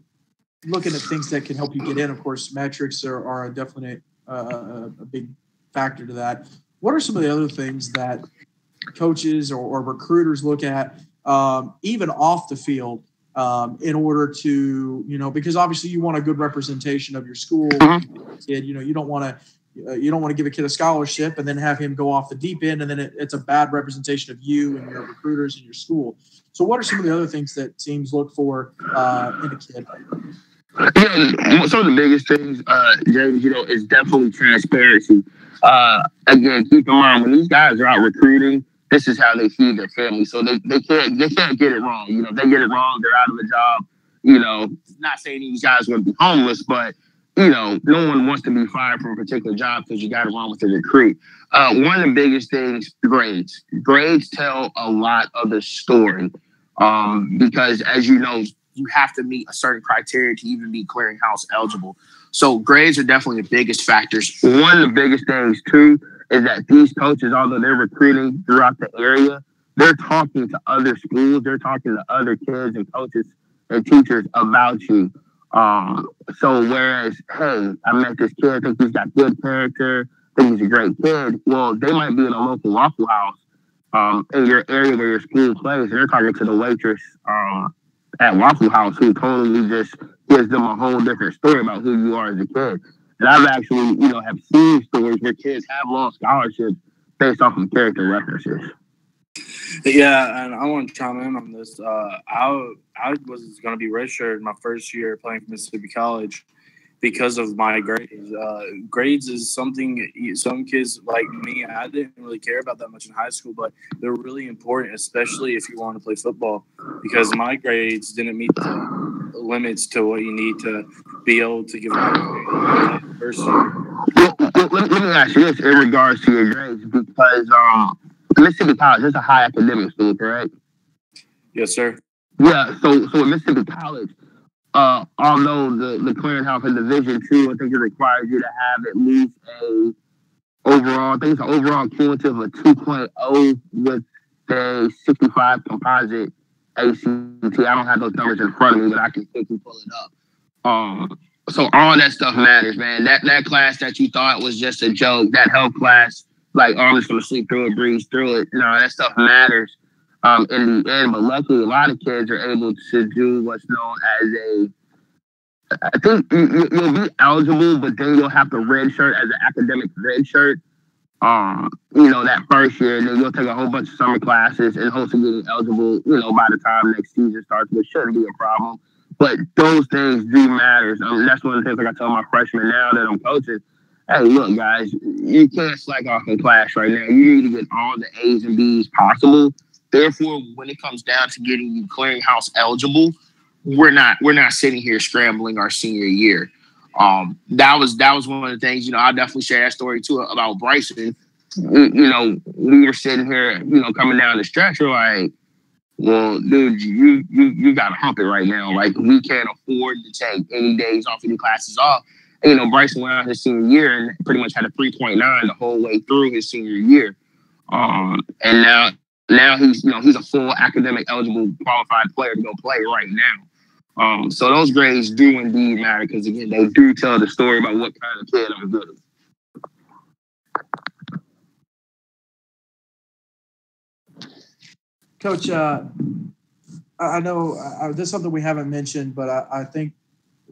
looking at things that can help you get in, of course, metrics are definitely a big factor to that. What are some of the other things that coaches or recruiters look at, even off the field, in order to, because obviously you want a good representation of your school. Kid, you don't want to give a kid a scholarship and then have him go off the deep end, and then it's a bad representation of you and your recruiters and your school. So what are some of the other things that teams look for in a kid? Some of the biggest things, James, is definitely transparency. Again, keep in mind, when these guys are out recruiting, this is how they feed their family. So they can't get it wrong. If they get it wrong, they're out of a job. Not saying these guys are going to be homeless, but no one wants to be fired from a particular job because you got it wrong with the recruit. One of the biggest things, grades. Grades tell a lot of the story, because as you know, you have to meet a certain criteria to even be clearinghouse eligible. So grades are definitely the biggest factors. One of the biggest things too is that these coaches, although they're recruiting throughout the area, they're talking to other schools, they're talking to other kids and coaches and teachers about you. So whereas, hey, I met this kid, I think he's got good character, I think he's a great kid. Well, they might be in a local Waffle House in your area where your school plays, and they're talking to the waitress at Waffle House who totally just gives them a whole different story about who you are as a kid. And I've actually, have seen stories where kids have lost scholarships based off of character references. Yeah, and I want to chime in on this. I was going to be redshirted my first year playing for Mississippi College, because of my grades. Grades is something some kids like me, I didn't really care about that much in high school, but they're really important, especially if you want to play football, because my grades didn't meet the limits to what you need to be able to give out first year. Let me ask you this in regards to your grades, because Mississippi College is a high academic school, correct? Yes, sir. Yeah, so at Mississippi College, although the clearinghouse in Division II, I think it requires you to have at least a overall, I think it's an overall cumulative of 2.0 with a 65 composite ACT. I don't have those numbers in front of me, but I can quickly pull it up. So all that stuff matters, man. That class that you thought was just a joke, that health class, like, oh, I'm just gonna sleep through it, breeze through it. No, that stuff matters in the end. But luckily, a lot of kids are able to do what's known as I think you'll be eligible, but then you'll have to redshirt as an academic redshirt. That first year, and then you'll take a whole bunch of summer classes and hopefully getting eligible, by the time next season starts, which shouldn't be a problem. But those things do matter. That's one of the things like I tell my freshmen now that I'm coaching. Hey, look, guys, you can't slack off in class right now. You need to get all the A's and B's possible. Therefore, when it comes down to getting you clearinghouse eligible, we're not sitting here scrambling our senior year. That was one of the things, I'll definitely share that story too about Bryson. We were sitting here, coming down the stretch, we're like, well, dude, you got to hump it right now. Like, we can't afford to take any days off, any classes off. And, Bryson went out his senior year and pretty much had a 3.9 the whole way through his senior year. And now he's a full academic eligible qualified player to go play right now. So those grades do indeed matter because, again, they do tell the story about what kind of kid I'm good. Coach, I know this is something we haven't mentioned, but I think,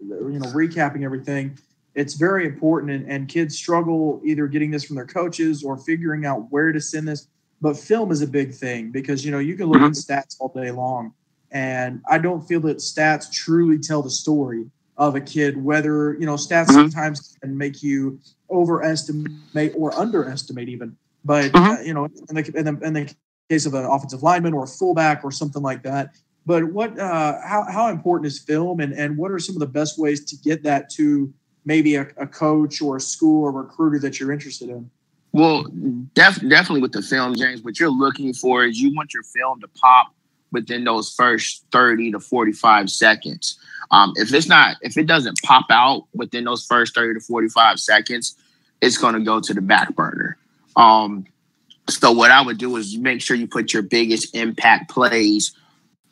recapping everything, it's very important, and kids struggle either getting this from their coaches or figuring out where to send this. But film is a big thing because, you can look at stats all day long, and I don't feel that stats truly tell the story of a kid, whether, stats sometimes can make you overestimate or underestimate even. But, in the case of an offensive lineman or a fullback or something like that. But how important is film, and what are some of the best ways to get that to maybe a coach or a school or recruiter that you're interested in? Well, definitely with the film, James, what you're looking for is you want your film to pop within those first 30 to 45 seconds. If it doesn't pop out within those first 30 to 45 seconds, it's going to go to the back burner. So what I would do is make sure you put your biggest impact plays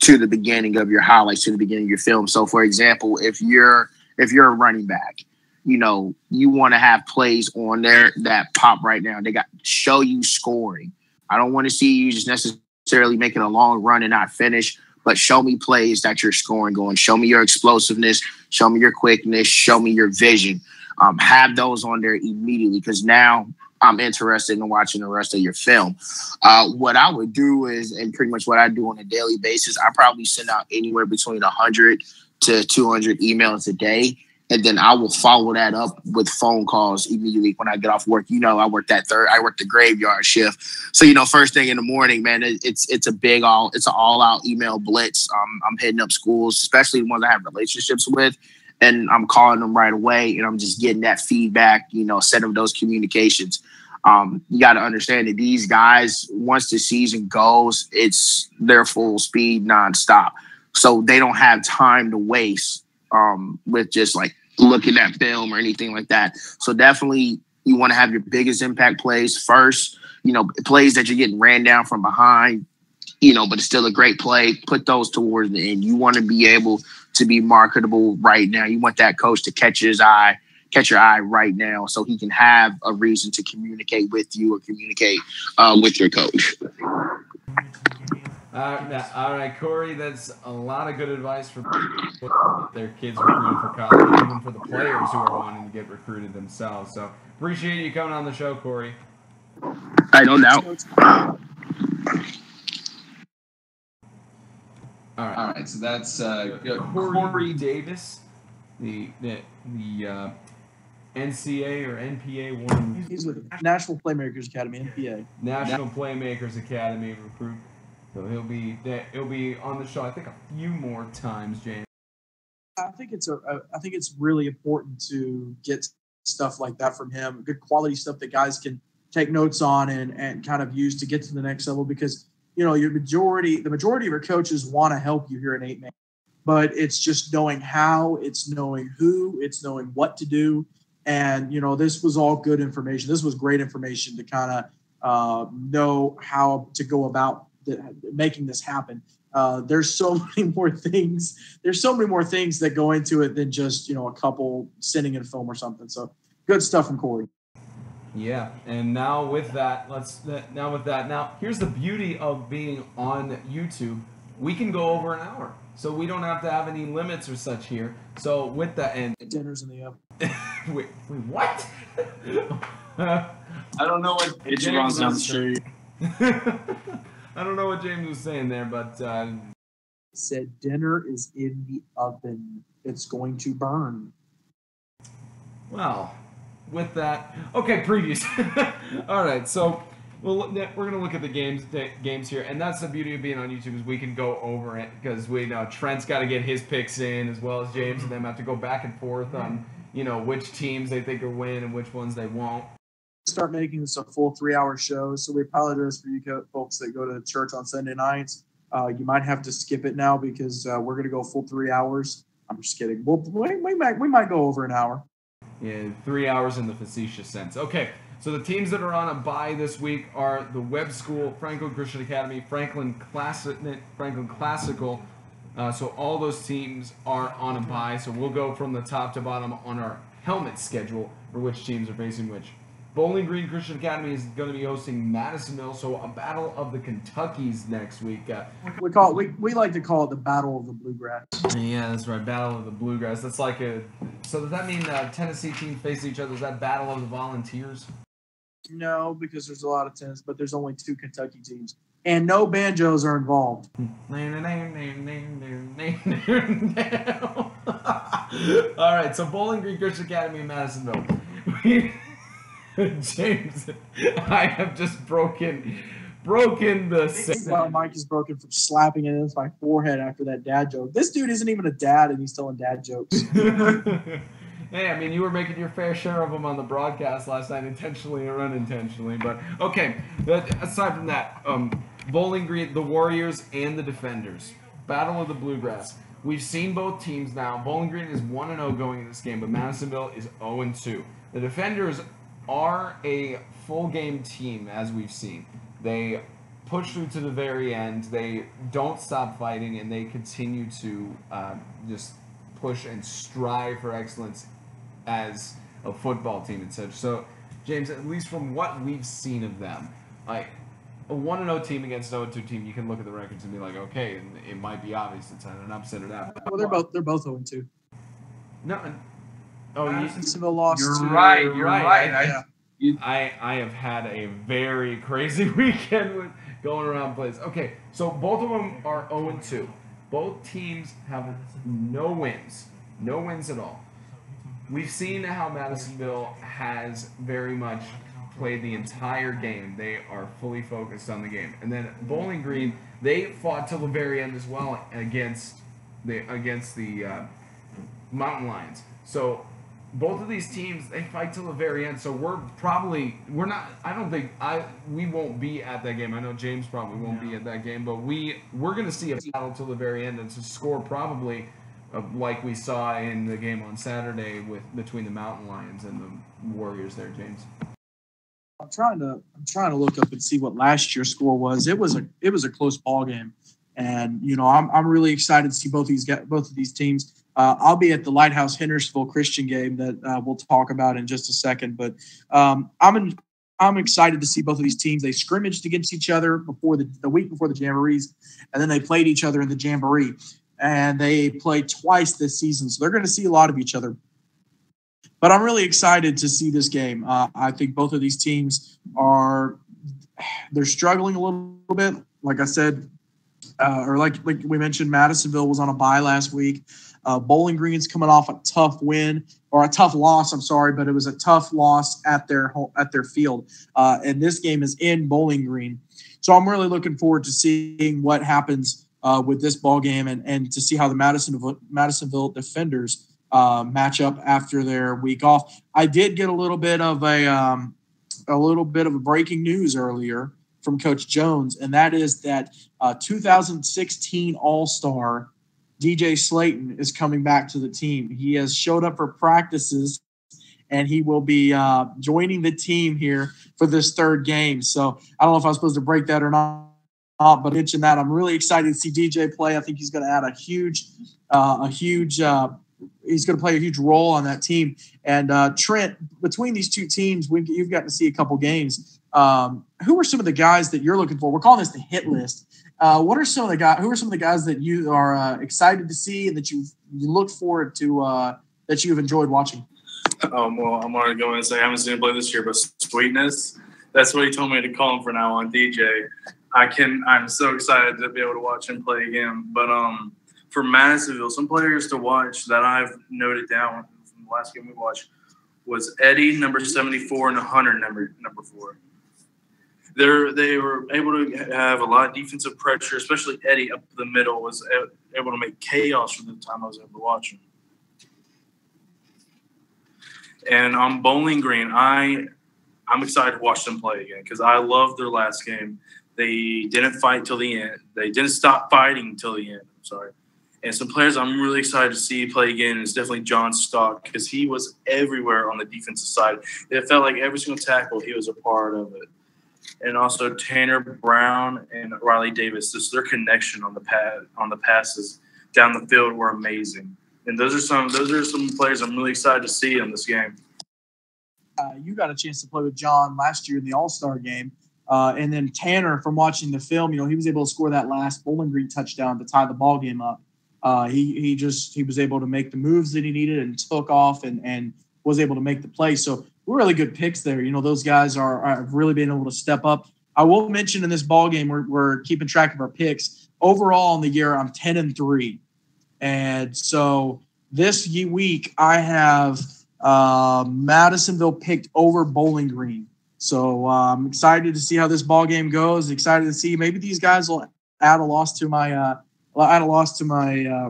to the beginning of your highlights, to the beginning of your film. So, for example, if you're a running back, you want to have plays on there that pop right now. They got show you scoring. I don't want to see you just necessarily making a long run and not finish, but show me plays that you're scoring going. Show me your explosiveness. Show me your quickness. Show me your vision. Have those on there immediately because now I'm interested in watching the rest of your film. What I would do is, and pretty much what I do on a daily basis, I probably send out anywhere between 100 to 200 emails a day. And then I will follow that up with phone calls immediately when I get off work. I work the graveyard shift. So, first thing in the morning, man, it's an all out email blitz. I'm hitting up schools, especially the ones I have relationships with, and I'm calling them right away. And I'm just getting that feedback, setting those communications. You got to understand that these guys, once the season goes, it's their full speed nonstop. So they don't have time to waste with just like looking at film or anything like that. So definitely you want to have your biggest impact plays first, plays that you're getting ran down from behind, but it's still a great play. Put those towards the end. You want to be able to be marketable right now. You want that coach to catch your eye right now so he can have a reason to communicate with you or communicate with your coach. All right, Corey, that's a lot of good advice for their kids recruited for college, even for the players who are wanting to get recruited themselves. So appreciate you coming on the show, Corey. I don't doubt. All right, so that's Corey Davis. NCA or NPA one. He's with National Playmakers Academy, NPA. National Playmakers Academy recruit. So he'll be on the show, I think, a few more times, James. I think it's really important to get stuff like that from him, good quality stuff that guys can take notes on and kind of use to get to the next level, because the majority of your coaches want to help you here in 8-man, but it's just knowing how, it's knowing who, it's knowing what to do. And this was all good information. This was great information to kind of know how to go about making this happen. There's so many more things. There's so many more things that go into it than just a couple sending in film or something. So good stuff from Corey. Yeah, and now with that, here's the beauty of being on YouTube. We can go over an hour, so we don't have to have any limits or such here. So with that, and dinner's in the oven. wait, what? I don't know what it runs down the street. I don't know what James was saying there, but said dinner is in the oven. It's going to burn. Well, with that, okay, previews. All right, so we're gonna look at the games here, and that's the beauty of being on YouTube, is we can go over it, because we know Trent's got to get his picks in as well as James, and them have to go back and forth on which teams they think will win and which ones they won't. Start making this a full 3-hour show, so we apologize for you folks that go to church on Sunday nights. You might have to skip it now, because we're going to go full 3 hours. I'm just kidding. We might go over an hour. Yeah, 3 hours in the facetious sense. Okay, so the teams that are on a bye this week are the Webb School, Franklin Christian Academy, Franklin Classical. So all those teams are on a bye. So we'll go from the top to bottom on our helmet schedule for which teams are facing which. Bowling Green Christian Academy is going to be hosting Madisonville, so a battle of the Kentuckys next week. We like to call it the Battle of the Bluegrass. Yeah, that's right, Battle of the Bluegrass. That's like so does that mean Tennessee teams face each other? Is that Battle of the Volunteers? No, because there's a lot of tennis, but there's only 2 Kentucky teams, and no banjos are involved. All right, so Bowling Green Christian Academy in Madisonville. James, I have just broken the. Well, Mike is broken from slapping it into my forehead after that dad joke. This dude isn't even a dad, and he's telling dad jokes. Hey, I mean, you were making your fair share of them on the broadcast last night, intentionally or unintentionally. But okay, aside from that, Bowling Green, the Warriors and the Defenders, Battle of the Bluegrass. We've seen both teams now. Bowling Green is 1-0 going in this game, but Madisonville is 0-2. The Defenders are a full game team, as we've seen. They push through to the very end. They don't stop fighting, and they continue to just push and strive for excellence as a football team and such. So, James, at least from what we've seen of them, like a 1-0 team against an 0-2 team, you can look at the records and be like, okay, it might be obvious it's an upset or that. Well, they're both 0-2. No. Oh, Madisonville lost. You're right. I have had a very crazy weekend with going around plays. Okay, so both of them are 0-2. Both teams have no wins at all. We've seen how Madisonville has very much played the entire game. They are fully focused on the game. And then Bowling Green, they fought till the very end as well against the Mountain Lions. So both of these teams, they fight till the very end. So we won't be at that game. I know James probably won't be at that game, but we're going to see a battle till the very end, and to score probably like we saw in the game on Saturday between the Mountain Lions and the Warriors there, James. I'm trying to look up and see what last year's score was. It was a close ball game, and I'm really excited to see both of these teams. I'll be at the Lighthouse Hendersonville Christian game that we'll talk about in just a second. But I'm excited to see both of these teams. They scrimmaged against each other before the week before the Jamborees, and then they played each other in the Jamboree. And they played twice this season, so they're going to see a lot of each other. But I'm really excited to see this game. I think both of these teams they're struggling a little bit. Like I said, or like we mentioned, Madisonville was on a bye last week. Bowling Green's coming off a tough win or a tough loss. I'm sorry, but it was a tough loss at their field. And this game is in Bowling Green, so I'm really looking forward to seeing what happens with this ball game and to see how the Madisonville defenders match up after their week off. I did get a little bit of a breaking news earlier from Coach Jones, and that is that 2016 All-Star DJ Slayton is coming back to the team. He has showed up for practices, and he will be joining the team here for this third game. So I don't know if I was supposed to break that or not, but mention that I'm really excited to see DJ play. I think he's going to add he's going to play a huge role on that team. And Trent, between these two teams, you've gotten to see a couple games. Who are some of the guys that you're looking for? We're calling this the hit list. Who are some of the guys that you are excited to see and that you look forward to that you've enjoyed watching? Well, I'm already going to say I haven't seen him play this year, but Sweetness, that's what he told me to call him from now on, DJ. I'm so excited to be able to watch him play again. But for Madisonville, some players to watch that I've noted down from the last game we watched was Eddie, number 74, and Hunter, number 4. They were able to have a lot of defensive pressure, especially Eddie up the middle was able to make chaos for the time I was able to watch him. And on Bowling Green, I'm excited to watch them play again because I loved their last game. They didn't fight till the end. They didn't stop fighting till the end. I'm sorry. And some players I'm really excited to see play again is definitely John Stock because he was everywhere on the defensive side. It felt like every single tackle he was a part of it. And also Tanner Brown and Riley Davis, just their connection on the passes down the field were amazing. And those are some players I'm really excited to see in this game. You got a chance to play with John last year in the All-Star game. And then Tanner, from watching the film, he was able to score that last Bowling Green touchdown to tie the ball game up. He was able to make the moves that he needed and took off and was able to make the play. So really good picks there. Those guys have really been able to step up. I will mention in this ball game, we're keeping track of our picks. Overall in the year, I'm 10-3. And so this week I have Madisonville picked over Bowling Green. So I'm excited to see how this ball game goes. Excited to see maybe these guys will add a loss to my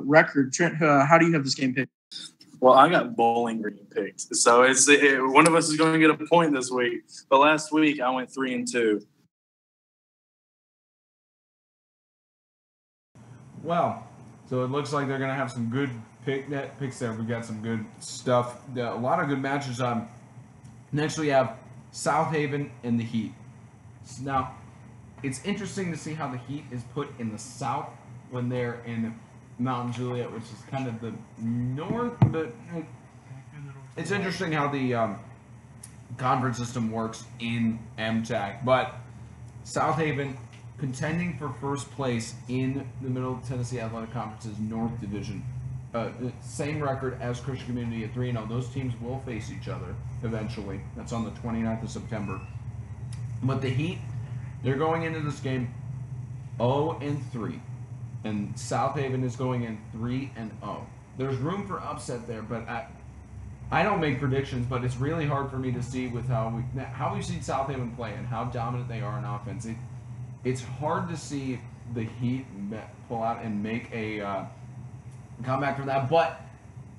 record. Trent, how do you have this game picked? Well, I got Bowling Green picked, so one of us is going to get a point this week. But last week I went 3-2. Well, so it looks like they're going to have some good picks there. We've got some good stuff. A lot of good matches. Next we have South Haven and the Heat. Now, it's interesting to see how the Heat is put in the South when they're in Mount Juliet, which is kind of the north, but it's interesting how the conference system works in MTAC. But South Haven contending for first place in the Middle Tennessee Athletic Conference's North Division. Same record as Christian Community at 3-0. Those teams will face each other eventually. That's on the 29th of September. But the Heat, they're going into this game 0-3. And South Haven is going in 3-0. There's room for upset there, but I don't make predictions, but it's really hard for me to see with how we've seen South Haven play and how dominant they are in offense. It's hard to see the Heat pull out and make a comeback from that, but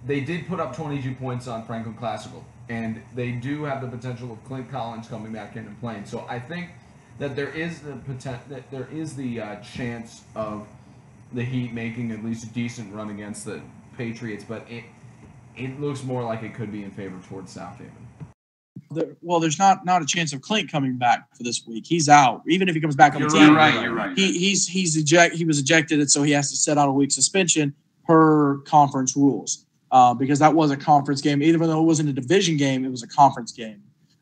they did put up 22 points on Franklin Classical, and they do have the potential of Clint Collins coming back in and playing. So I think that there is the chance of the Heat making at least a decent run against the Patriots, but it looks more like it could be in favor towards South Haven. There's not a chance of Clint coming back for this week. He's out. Even if he comes back on the team, You're right. He was ejected, and so he has to set out a week suspension per conference rules because that was a conference game. Even though it wasn't a division game, it was a conference game.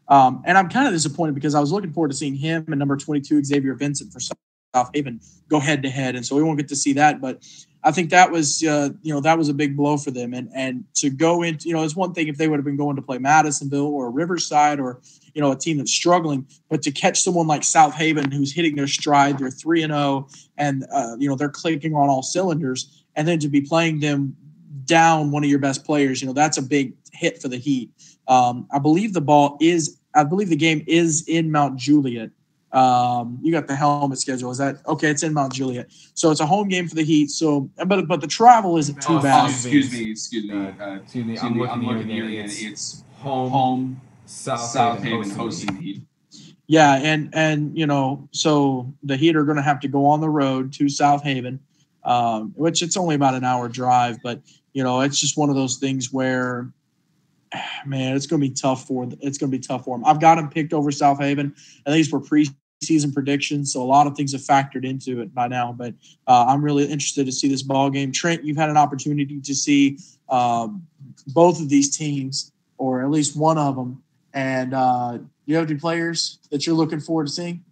And I'm kind of disappointed because I was looking forward to seeing him and number 22 Xavier Vincent for some Haven go head to head, and so we won't get to see that. But I think that was that was a big blow for them, and to go into it's one thing if they would have been going to play Madisonville or Riverside or a team that's struggling, but to catch someone like South Haven who's hitting their stride, they're 3-0, and they're clicking on all cylinders, and then to be playing them down one of your best players, that's a big hit for the Heat. I believe the game is in Mount Juliet. You got the helmet schedule. Is that okay? It's in Mount Juliet, so it's a home game for the Heat. So, but the travel isn't too bad. Excuse me. I'm looking here again. It's home South Haven hosting the Heat. Yeah, and so the Heat are going to have to go on the road to South Haven, which it's only about an hour drive, but it's just one of those things where, man, it's going to be tough for them. I've got them picked over South Haven, and these were preseason predictions, so a lot of things have factored into it by now. But I'm really interested to see this ball game. Trent, you've had an opportunity to see both of these teams, or at least one of them, and do you have any players that you're looking forward to seeing?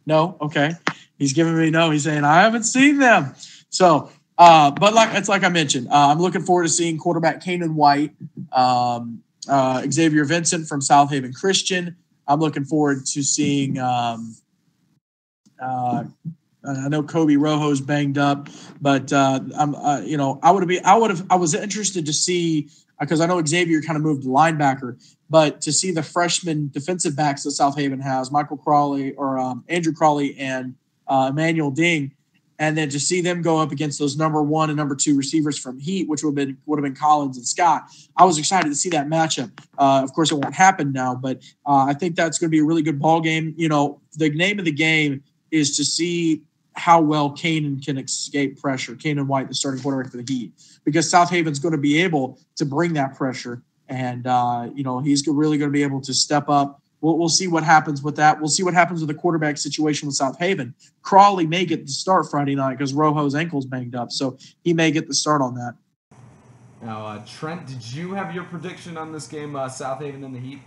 No? Okay. He's giving me no. He's saying, I haven't seen them. So, but like I mentioned, I'm looking forward to seeing quarterback Kanan White, Xavier Vincent from South Haven Christian. I'm looking forward to seeing. I know Kobe Rojo's banged up, but I was interested to see because I know Xavier kind of moved to linebacker, but to see the freshman defensive backs that South Haven has, Michael Crawley or Andrew Crawley and Emmanuel Ding. And then to see them go up against those number 1 and number 2 receivers from Heat, which would have been Collins and Scott, I was excited to see that matchup. Of course, it won't happen now, but I think that's going to be a really good ball game. The name of the game is to see how well Kanan can escape pressure. Kanan White, the starting quarterback for the Heat, because South Haven's going to be able to bring that pressure, and he's really going to be able to step up. We'll see what happens with that. We'll see what happens with the quarterback situation with South Haven. Crawley may get the start Friday night because Rojo's ankle's banged up, so he may get the start on that. Now, Trent, did you have your prediction on this game, South Haven and the Heat?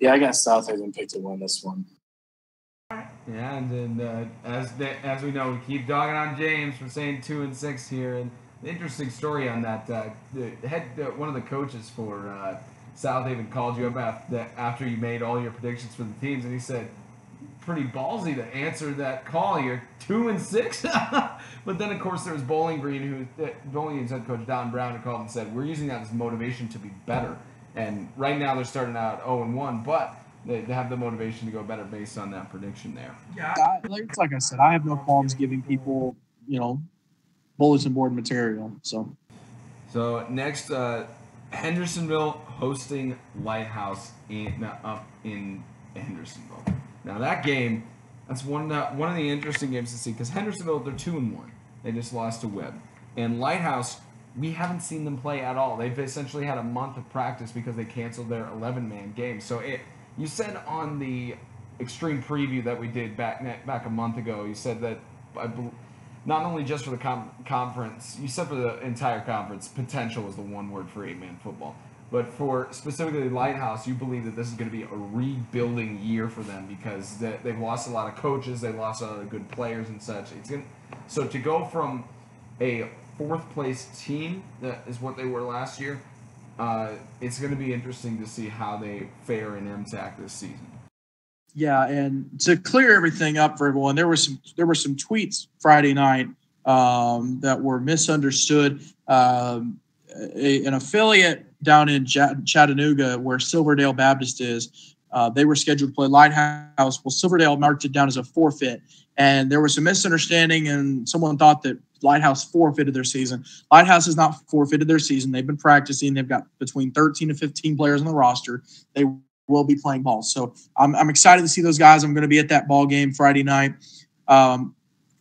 Yeah, I got South Haven picked to win this one. Yeah, and then as we know, we keep dogging on James for saying 2-6 here. And the interesting story on that, one of the coaches for South Haven called you up after you made all your predictions for the teams, and he said, pretty ballsy to answer that call. You're 2-6, but then of course there was Bowling Green's head coach Don Brown, who called and said, we're using that as motivation to be better. And right now they're starting out 0-1, but they have the motivation to go better based on that prediction there. Yeah, it's like I said, I have no qualms giving people, bulletin board material. So next, Hendersonville hosting Lighthouse in Hendersonville. Now that game, that's one of the interesting games to see because Hendersonville, they're 2-1. They just lost to Webb. And Lighthouse, we haven't seen them play at all. They've essentially had a month of practice because they canceled their 11-man game. So you said on the extreme preview that we did back a month ago, you said that not only just for the conference, you said for the entire conference, potential was the one word for 8-man football. But for specifically Lighthouse, you believe that this is going to be a rebuilding year for them because they've lost a lot of coaches, they've lost a lot of good players and such. So to go from a 4th place team, that is what they were last year, it's going to be interesting to see how they fare in MTAC this season. Yeah, and to clear everything up for everyone, there were some tweets Friday night that were misunderstood. An affiliate down in Chattanooga, where Silverdale Baptist is, they were scheduled to play Lighthouse. Well, Silverdale marked it down as a forfeit, and there was some misunderstanding, and someone thought that Lighthouse forfeited their season. Lighthouse has not forfeited their season. They've been practicing. They've got between 13 and 15 players on the roster. They will be playing ball. So I'm excited to see those guys. I'm going to be at that ball game Friday night.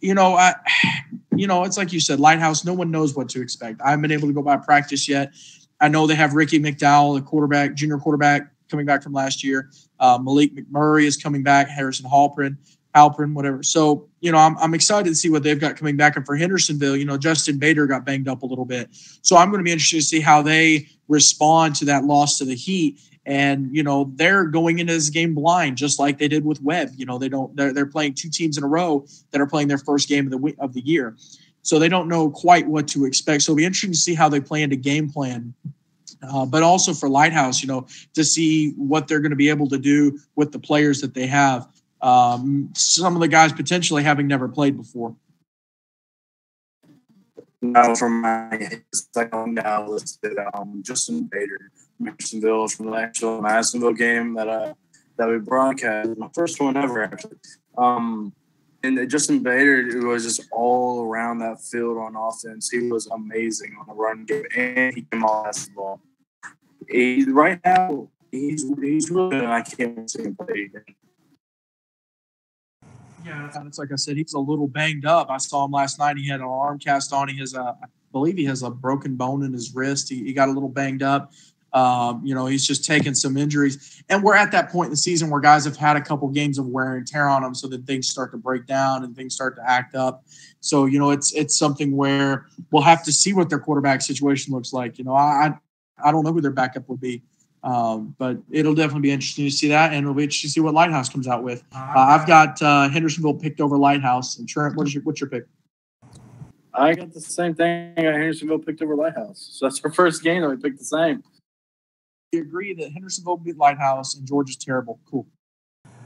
It's like you said, Lighthouse, no one knows what to expect. I haven't been able to go by practice yet. I know they have Ricky McDowell, the junior quarterback, coming back from last year. Malik McMurray is coming back, Harrison Halprin. Halpern, whatever. So, I'm excited to see what they've got coming back. And for Hendersonville, Justin Bader got banged up a little bit. So I'm going to be interested to see how they respond to that loss to the Heat. And, they're going into this game blind, just like they did with Webb. They're playing two teams in a row that are playing their first game of the year. So they don't know quite what to expect. So it'll be interesting to see how they plan to game plan. But also for Lighthouse, to see what they're going to be able to do with the players that they have. Some of the guys potentially having never played before. Now, from my second now listed, Justin Bader, Madisonville, from the actual Madisonville game that we broadcast, my first one ever actually. And Justin Bader, it was just all around that field on offense. He was amazing on the run game, and he came off the ball. Right now, he's really good, and I can't wait to see him play again. Yeah, and it's like I said, he's a little banged up. I saw him last night. He had an arm cast on. I believe he has a broken bone in his wrist. He got a little banged up. He's just taken some injuries. And we're at that point in the season where guys have had a couple games of wear and tear on them, so that things start to break down and things start to act up. So, it's something where we'll have to see what their quarterback situation looks like. I don't know who their backup will be. But it'll definitely be interesting to see that, and it'll be interesting to see what Lighthouse comes out with. I've got Hendersonville picked over Lighthouse. And Trent, what's your pick? I got the same thing. I got Hendersonville picked over Lighthouse. So that's our first game that we picked the same. We agree that Hendersonville beat Lighthouse and Georgia's terrible. Cool.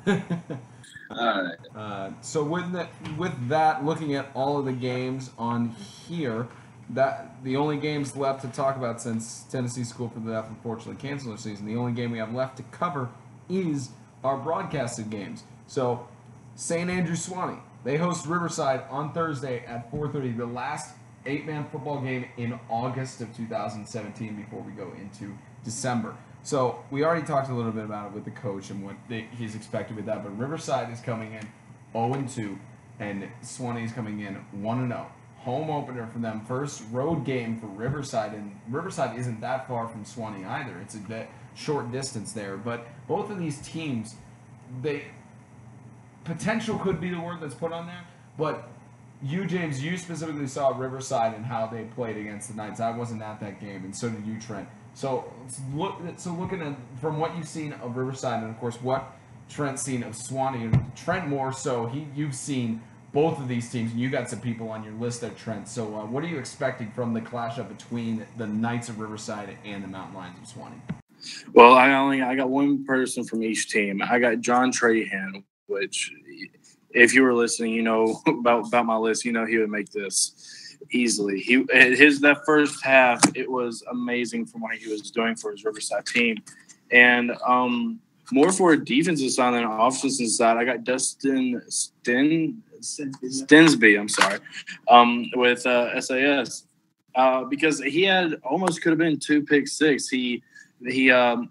All right. So with that, looking at all of the games on here, that the only games left to talk about since Tennessee School for the Deaf unfortunately canceled their season, the only game we have left to cover is our broadcasted games. So St. Andrew Sewanee, they host Riverside on Thursday at 4:30, the last 8-man football game in August of 2017 before we go into December. So we already talked a little bit about it with the coach and what he's expected with that, but Riverside is coming in 0-2 and Sewanee is coming in 1-0. Home opener for them, first road game for Riverside, and Riverside isn't that far from Sewanee either. It's a bit short distance there, but both of these teams, potential could be the word that's put on there, but James, you specifically saw Riverside and how they played against the Knights. I wasn't at that game, and so did you, Trent. So looking at from what you've seen of Riverside, and of course what Trent's seen of Sewanee, and Trent more so, you've seen both of these teams, and you got some people on your list there, Trent. So what are you expecting from the clash up between the Knights of Riverside and the Mountain Lions of Sewanee? Well, I got one person from each team. I got John Trahan, which if you were listening, about my list, he would make this easily. That first half, it was amazing from what he was doing for his Riverside team. And more for a defensive side than an offensive side, I got Dustin Stensby, with SAS, because he had almost could have been 2 pick six. There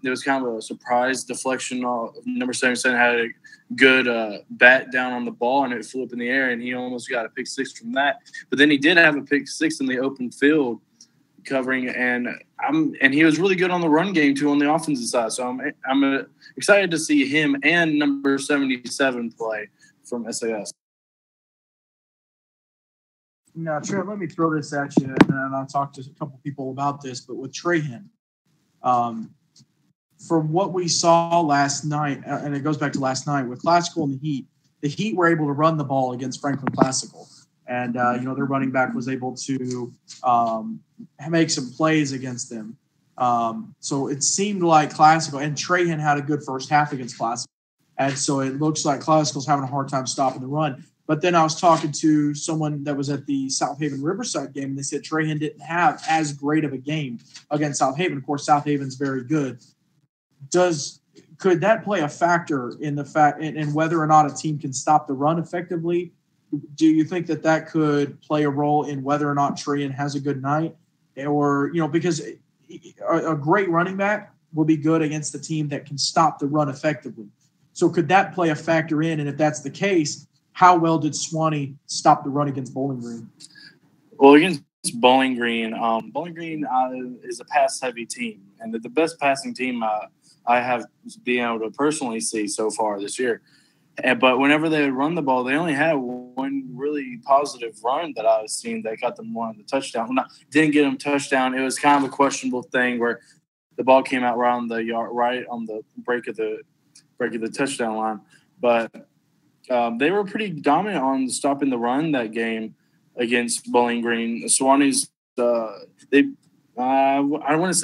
was kind of a surprise deflection. Number 77 had a good bat down on the ball, and it flew up in the air, and he almost got a pick six from that. But then he did have a pick six in the open field covering, and he was really good on the run game too on the offensive side. So I'm excited to see him and number 77 play from SAS. Now, Trent, let me throw this at you, and I'll talk to a couple people about this. But with Trahan, from what we saw last night, and it goes back to last night with Classical and the Heat were able to run the ball against Franklin Classical, and their running back was able to make some plays against them. So it seemed like Classical and Trahan had a good first half against Classical, and so it looks like Classical's having a hard time stopping the run. But then I was talking to someone that was at the South Haven Riverside game, and they said Trahan didn't have as great of a game against South Haven. Of course, South Haven's very good. Could that play a factor in the fact in whether or not a team can stop the run effectively? Do you think that could play a role in whether or not Trahan has a good night, or because a great running back will be good against the team that can stop the run effectively? So could that play a factor in? And if that's the case, how well did Sewanee stop the run against Bowling Green? Well, against Bowling Green is a pass-heavy team, and the best passing team I have been able to personally see so far this year. But whenever they would run the ball, they only had one really positive run that I was seeing that got them one of the touchdown. Didn't get them touchdown. It was kind of a questionable thing where the ball came out right on the yard, right on the break of the touchdown line. But they were pretty dominant on stopping the run that game against Bowling Green. Sewanee's I want to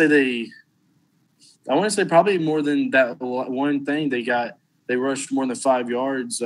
say probably more than that one thing they rushed more than 5 yards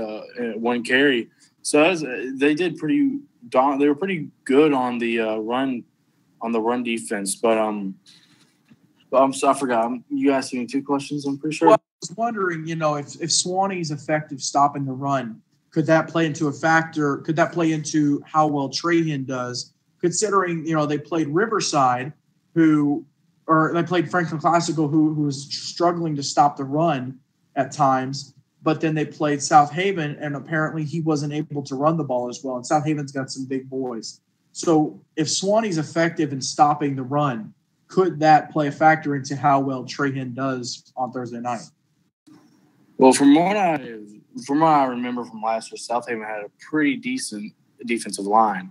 one carry. So they did pretty. They were pretty good on the run defense. But I forgot. You asked me 2 questions. I'm pretty sure. Well, I was wondering, if Sewanee's effective stopping the run, could that play into a factor? Could that play into how well Trahan does, considering they played Riverside, they played Franklin Classical, who was struggling to stop the run at times, but then they played South Haven, and apparently he wasn't able to run the ball as well. And South Haven's got some big boys. So if Sewanee's effective in stopping the run, could that play a factor into how well Trahan does on Thursday night? Well, from what I remember from last year, South Haven had a pretty decent defensive line.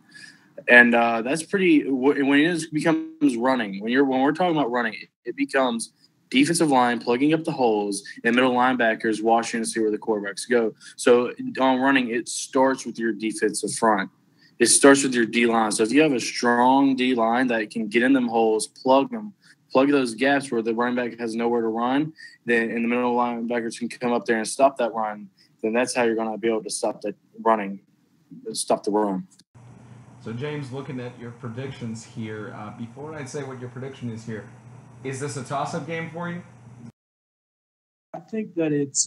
And that's pretty – when it becomes running, when we're talking about running, it becomes defensive line plugging up the holes and middle linebackers watching to see where the quarterbacks go. So on running, it starts with your defensive front. It starts with your D-line. So if you have a strong D-line that can get in them holes, plug those gaps where the running back has nowhere to run, then in the middle linebackers can come up there and stop that run, then that's how you're going to be able to stop the run. So, James, looking at your predictions here, before I say what your prediction is here, is this a toss-up game for you? I think that it's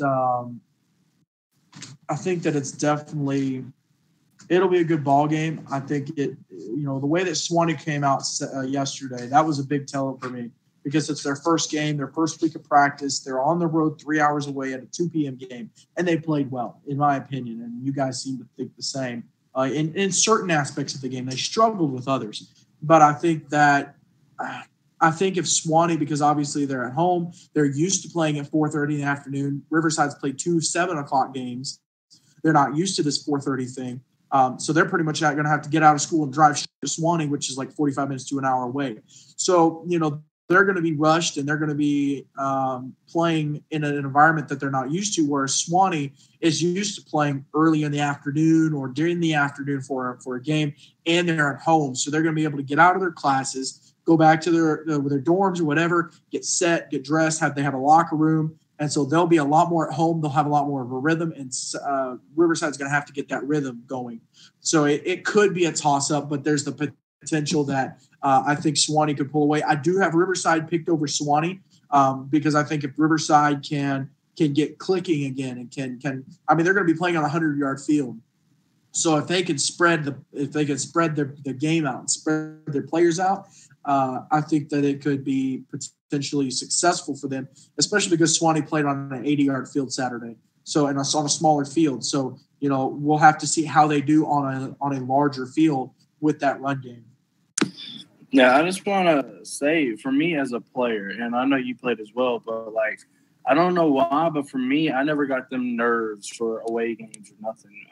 definitely – it'll be a good ball game. I think the way that Sewanee came out yesterday, that was a big tell for me because it's their first game, their first week of practice. They're on the road 3 hours away at a 2 p.m. game, and they played well, in my opinion, and you guys seem to think the same. In certain aspects of the game, they struggled with others. But I think if Sewanee, because obviously they're at home, they're used to playing at 4:30 in the afternoon. Riverside's played 2 7:00 games. They're not used to this 4:30 thing. So they're pretty much not going to have to get out of school and drive to Sewanee, which is like 45 minutes to an hour away. So, they're going to be rushed and they're going to be playing in an environment that they're not used to, whereas Sewanee is used to playing early in the afternoon or during the afternoon for a game, and they're at home. So they're going to be able to get out of their classes, go back to their dorms or whatever, get set, get dressed, they have a locker room. And so they'll be a lot more at home. They'll have a lot more of a rhythm, and Riverside's going to have to get that rhythm going. So it could be a toss-up, but there's the potential that I think Sewanee could pull away. I do have Riverside picked over Sewanee because I think if Riverside can get clicking again and they're going to be playing on a 100-yard field. So if they can spread the game out and spread their players out, I think that it could be potentially successful for them, especially because Sewanee played on an 80-yard field Saturday. So on a smaller field. So we'll have to see how they do on a larger field with that run game. Yeah, I just want to say, for me as a player, and I know you played as well, but I don't know why, but for me, I never got them nerves for away games or nothing.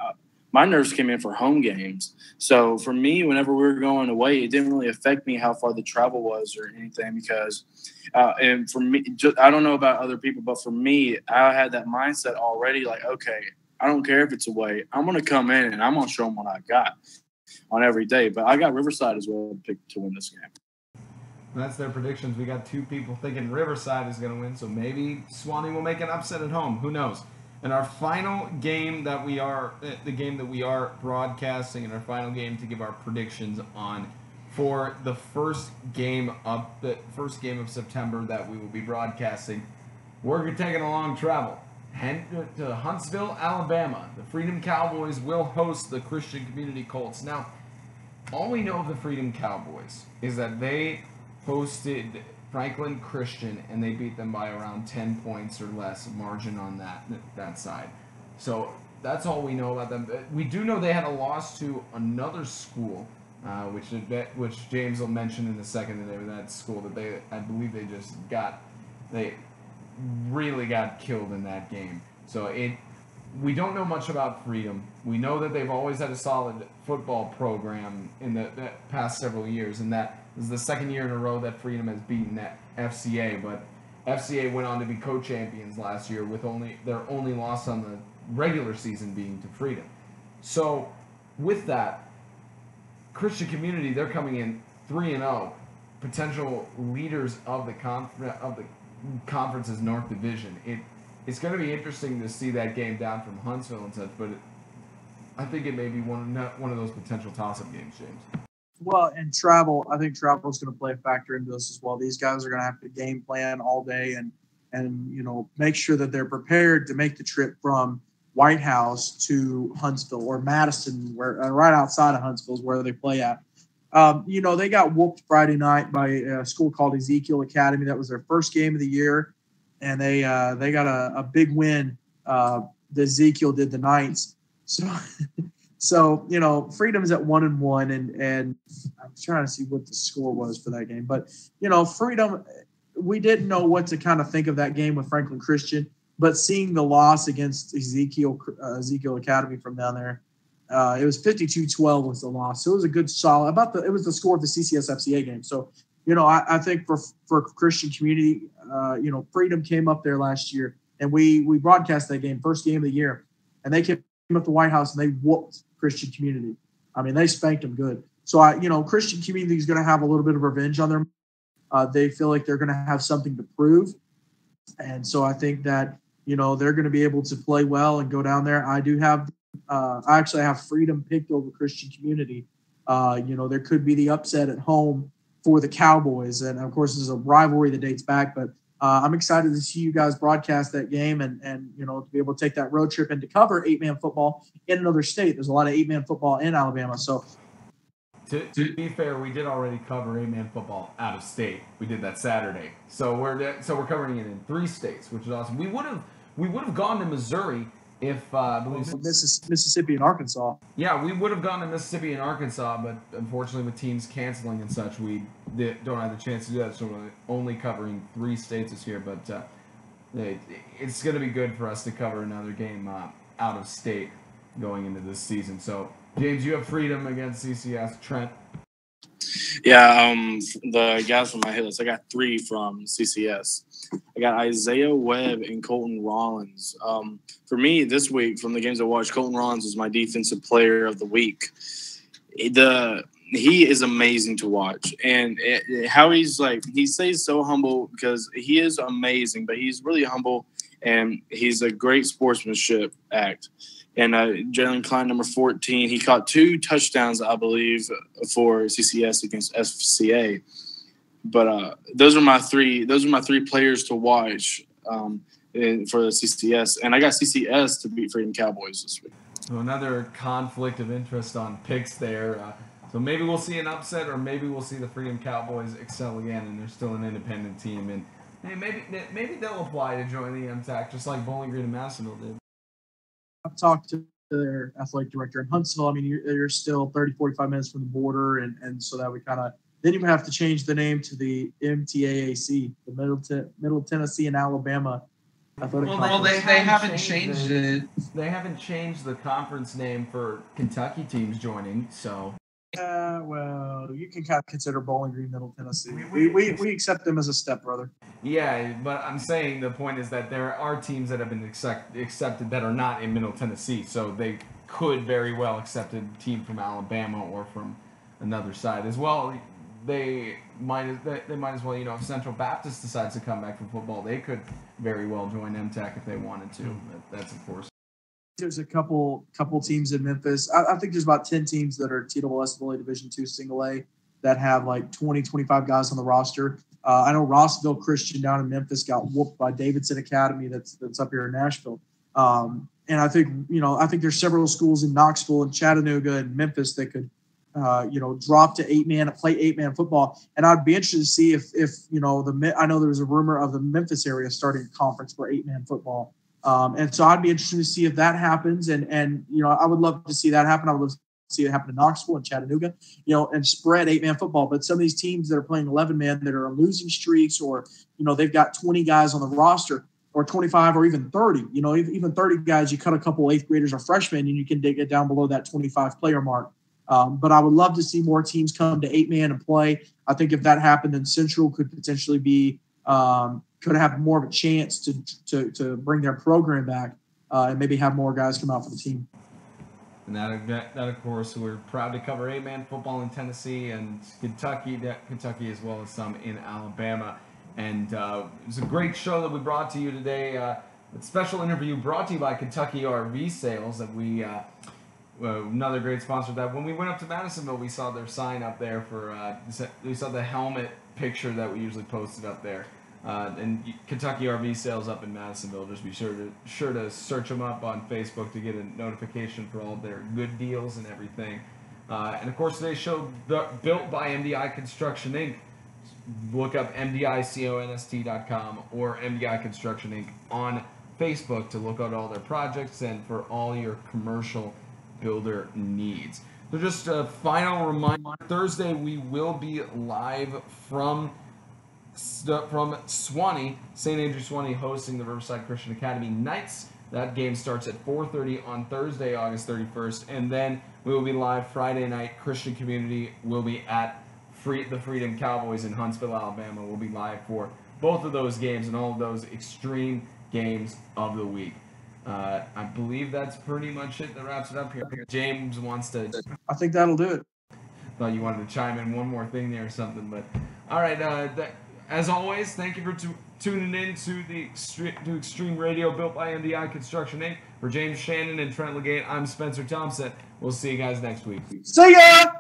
My nerves came in for home games. So for me, whenever we were going away, it didn't really affect me how far the travel was or anything because, and for me, I don't know about other people, but for me, I had that mindset already okay, I don't care if it's away. I'm going to come in and I'm going to show them what I got on every day. But I got Riverside as well picked to win this game. That's their predictions. We got 2 people thinking Riverside is going to win, so maybe Sewanee will make an upset at home. Who knows? And our final game the game that we are broadcasting, and our final game to give our predictions on for the first game of September that we will be broadcasting. We're taking a long travel. To Huntsville, Alabama. The Freedom Cowboys will host the Christian Community Colts. Now, all we know of the Freedom Cowboys is that they hosted Franklin Christian and they beat them by around 10 points or less margin on that side. So that's all we know about them. We do know they had a loss to another school, which James will mention in a second. That school that I believe they really got killed in that game. So we don't know much about Freedom. We know that they've always had a solid football program in the past several years, and that is the second year in a row that Freedom has beaten that FCA. But FCA went on to be co-champions last year with their only loss on the regular season being to Freedom. So with that, Christian Community, they're coming in 3-0, potential leaders of the conference's North Division. It's going to be interesting to see that game down from Huntsville and such, but I think it may be one of those potential toss-up games, James. Well, and travel, I think travel is going to play a factor into this as well. These guys are going to have to game plan all day and make sure that they're prepared to make the trip from White House to Huntsville or Madison, where right outside of Huntsville is where they play at. They got whooped Friday night by a school called Ezekiel Academy. That was their first game of the year, and they got a big win. The Ezekiel did the Knights. So Freedom's at 1-1, and I'm trying to see what the score was for that game. But Freedom, we didn't know what to kind of think of that game with Franklin Christian. But seeing the loss against Ezekiel Academy from down there, it was 52-12 was the loss. So it was a good solid. It was the score of the CCS FCA game. So I think for Christian Community, Freedom came up there last year, and we broadcast that game, first game of the year, and they came up to White House and they whooped Christian Community. I mean, they spanked them good. So Christian Community is going to have a little bit of revenge on them. They feel like they're going to have something to prove, and so I think that they're going to be able to play well and go down there. I do have, I actually have Freedom picked over Christian Community. There could be the upset at home for the Cowboys, and of course, this is a rivalry that dates back. But I'm excited to see you guys broadcast that game and to be able to take that road trip and to cover 8-man football in another state. There's a lot of 8-man football in Alabama. So to be fair, we did already cover 8-man football out of state. We did that Saturday. So we're covering it in 3 states, which is awesome. We would have gone to Missouri if I believe Mississippi and Arkansas. Yeah, we would have gone to Mississippi and Arkansas, but unfortunately with teams canceling and such, we don't have the chance to do that. So we're only covering 3 states this year. But it's going to be good for us to cover another game out of state going into this season. So James, you have Freedom against CCS. Trent. Yeah, the guys from my hit list, I got 3 from CCS. I got Isaiah Webb and Colton Rollins. For me, this week, from the games I watched, Colton Rollins was my defensive player of the week. He is amazing to watch. And how he stays so humble because he is amazing, but he's really humble, and he's a great sportsmanship act. And Jalen Klein, number 14, he caught 2 touchdowns, I believe, for CCS against FCA. But those are my 3 players to watch for the CCS, and I got CCS to beat Freedom Cowboys this week. So another conflict of interest on picks there. So maybe we'll see an upset, or maybe we'll see the Freedom Cowboys excel again, and they're still an independent team. And hey, maybe they'll apply to join the MTAC, just like Bowling Green and Madisonville did. I've talked to their athletic director in Huntsville. I mean, you're still 30, 45 minutes from the border, and so that we kind of didn't even have to change the name to the MTAAC, the Middle Tennessee and Alabama Athletic Conference. Well, they haven't changed it. They haven't changed the conference name for Kentucky teams joining, so. Well, you can kind of consider Bowling Green Middle Tennessee. We accept them as a stepbrother. Yeah, but I'm saying the point is that there are teams that have been accepted that are not in Middle Tennessee, so they could very well accept a team from Alabama or from another side as well. They might as well, if Central Baptist decides to come back from football, they could very well join MTAC if they wanted to. That's of course. There's a couple teams in Memphis. I think there's about 10 teams that are TSSAA Division II Single A that have like 20, 25 guys on the roster. I know Rossville Christian down in Memphis got whooped by Davidson Academy that's up here in Nashville. And I think there's several schools in Knoxville and Chattanooga and Memphis that could drop to 8-man, play 8-man football. And I'd be interested to see if I know there was a rumor of the Memphis area starting a conference for 8-man football. And so I'd be interested to see if that happens. And I would love to see that happen. I would love to see it happen in Knoxville and Chattanooga, and spread 8-man football. But some of these teams that are playing 11-man that are on losing streaks, or, they've got 20 guys on the roster, or 25 or even 30. You know, even 30 guys, you cut a couple eighth graders or freshmen, and you can get down below that 25 player mark. But I would love to see more teams come to 8-man and play. I think if that happened, then Central could potentially be could have more of a chance to bring their program back and maybe have more guys come out for the team. And that of course, we're proud to cover 8-man football in Tennessee and Kentucky as well as some in Alabama. And it was a great show that we brought to you today. A special interview brought to you by Kentucky RV Sales that we another great sponsor. That when we went up to Madisonville, we saw their sign up there for we saw the helmet picture that we usually posted up there. And Kentucky RV Sales up in Madisonville. Just be sure to search them up on Facebook to get a notification for all their good deals and everything. And of course, today's show built by MDI Construction Inc. Look up MDIConst.com or MDI Construction Inc. on Facebook to look at all their projects and for all your commercial builder needs. So just a final reminder, Thursday we will be live from Sewanee, St. Andrew Sewanee hosting the Riverside Christian Academy Knights. That game starts at 4:30 on Thursday, August 31st, and then we will be live Friday night. Christian Community will be at the Freedom Cowboys in Huntsville, Alabama. We'll be live for both of those games and all of those extreme games of the week. I believe that's pretty much it that wraps it up here. James wants to... I think that'll do it. Thought you wanted to chime in one more thing there or something, but all right. As always, thank you for tuning in to Extreme Radio built by MDI Construction Inc. For James Shannon and Trent Legate, I'm Spencer Thompson. We'll see you guys next week. See ya!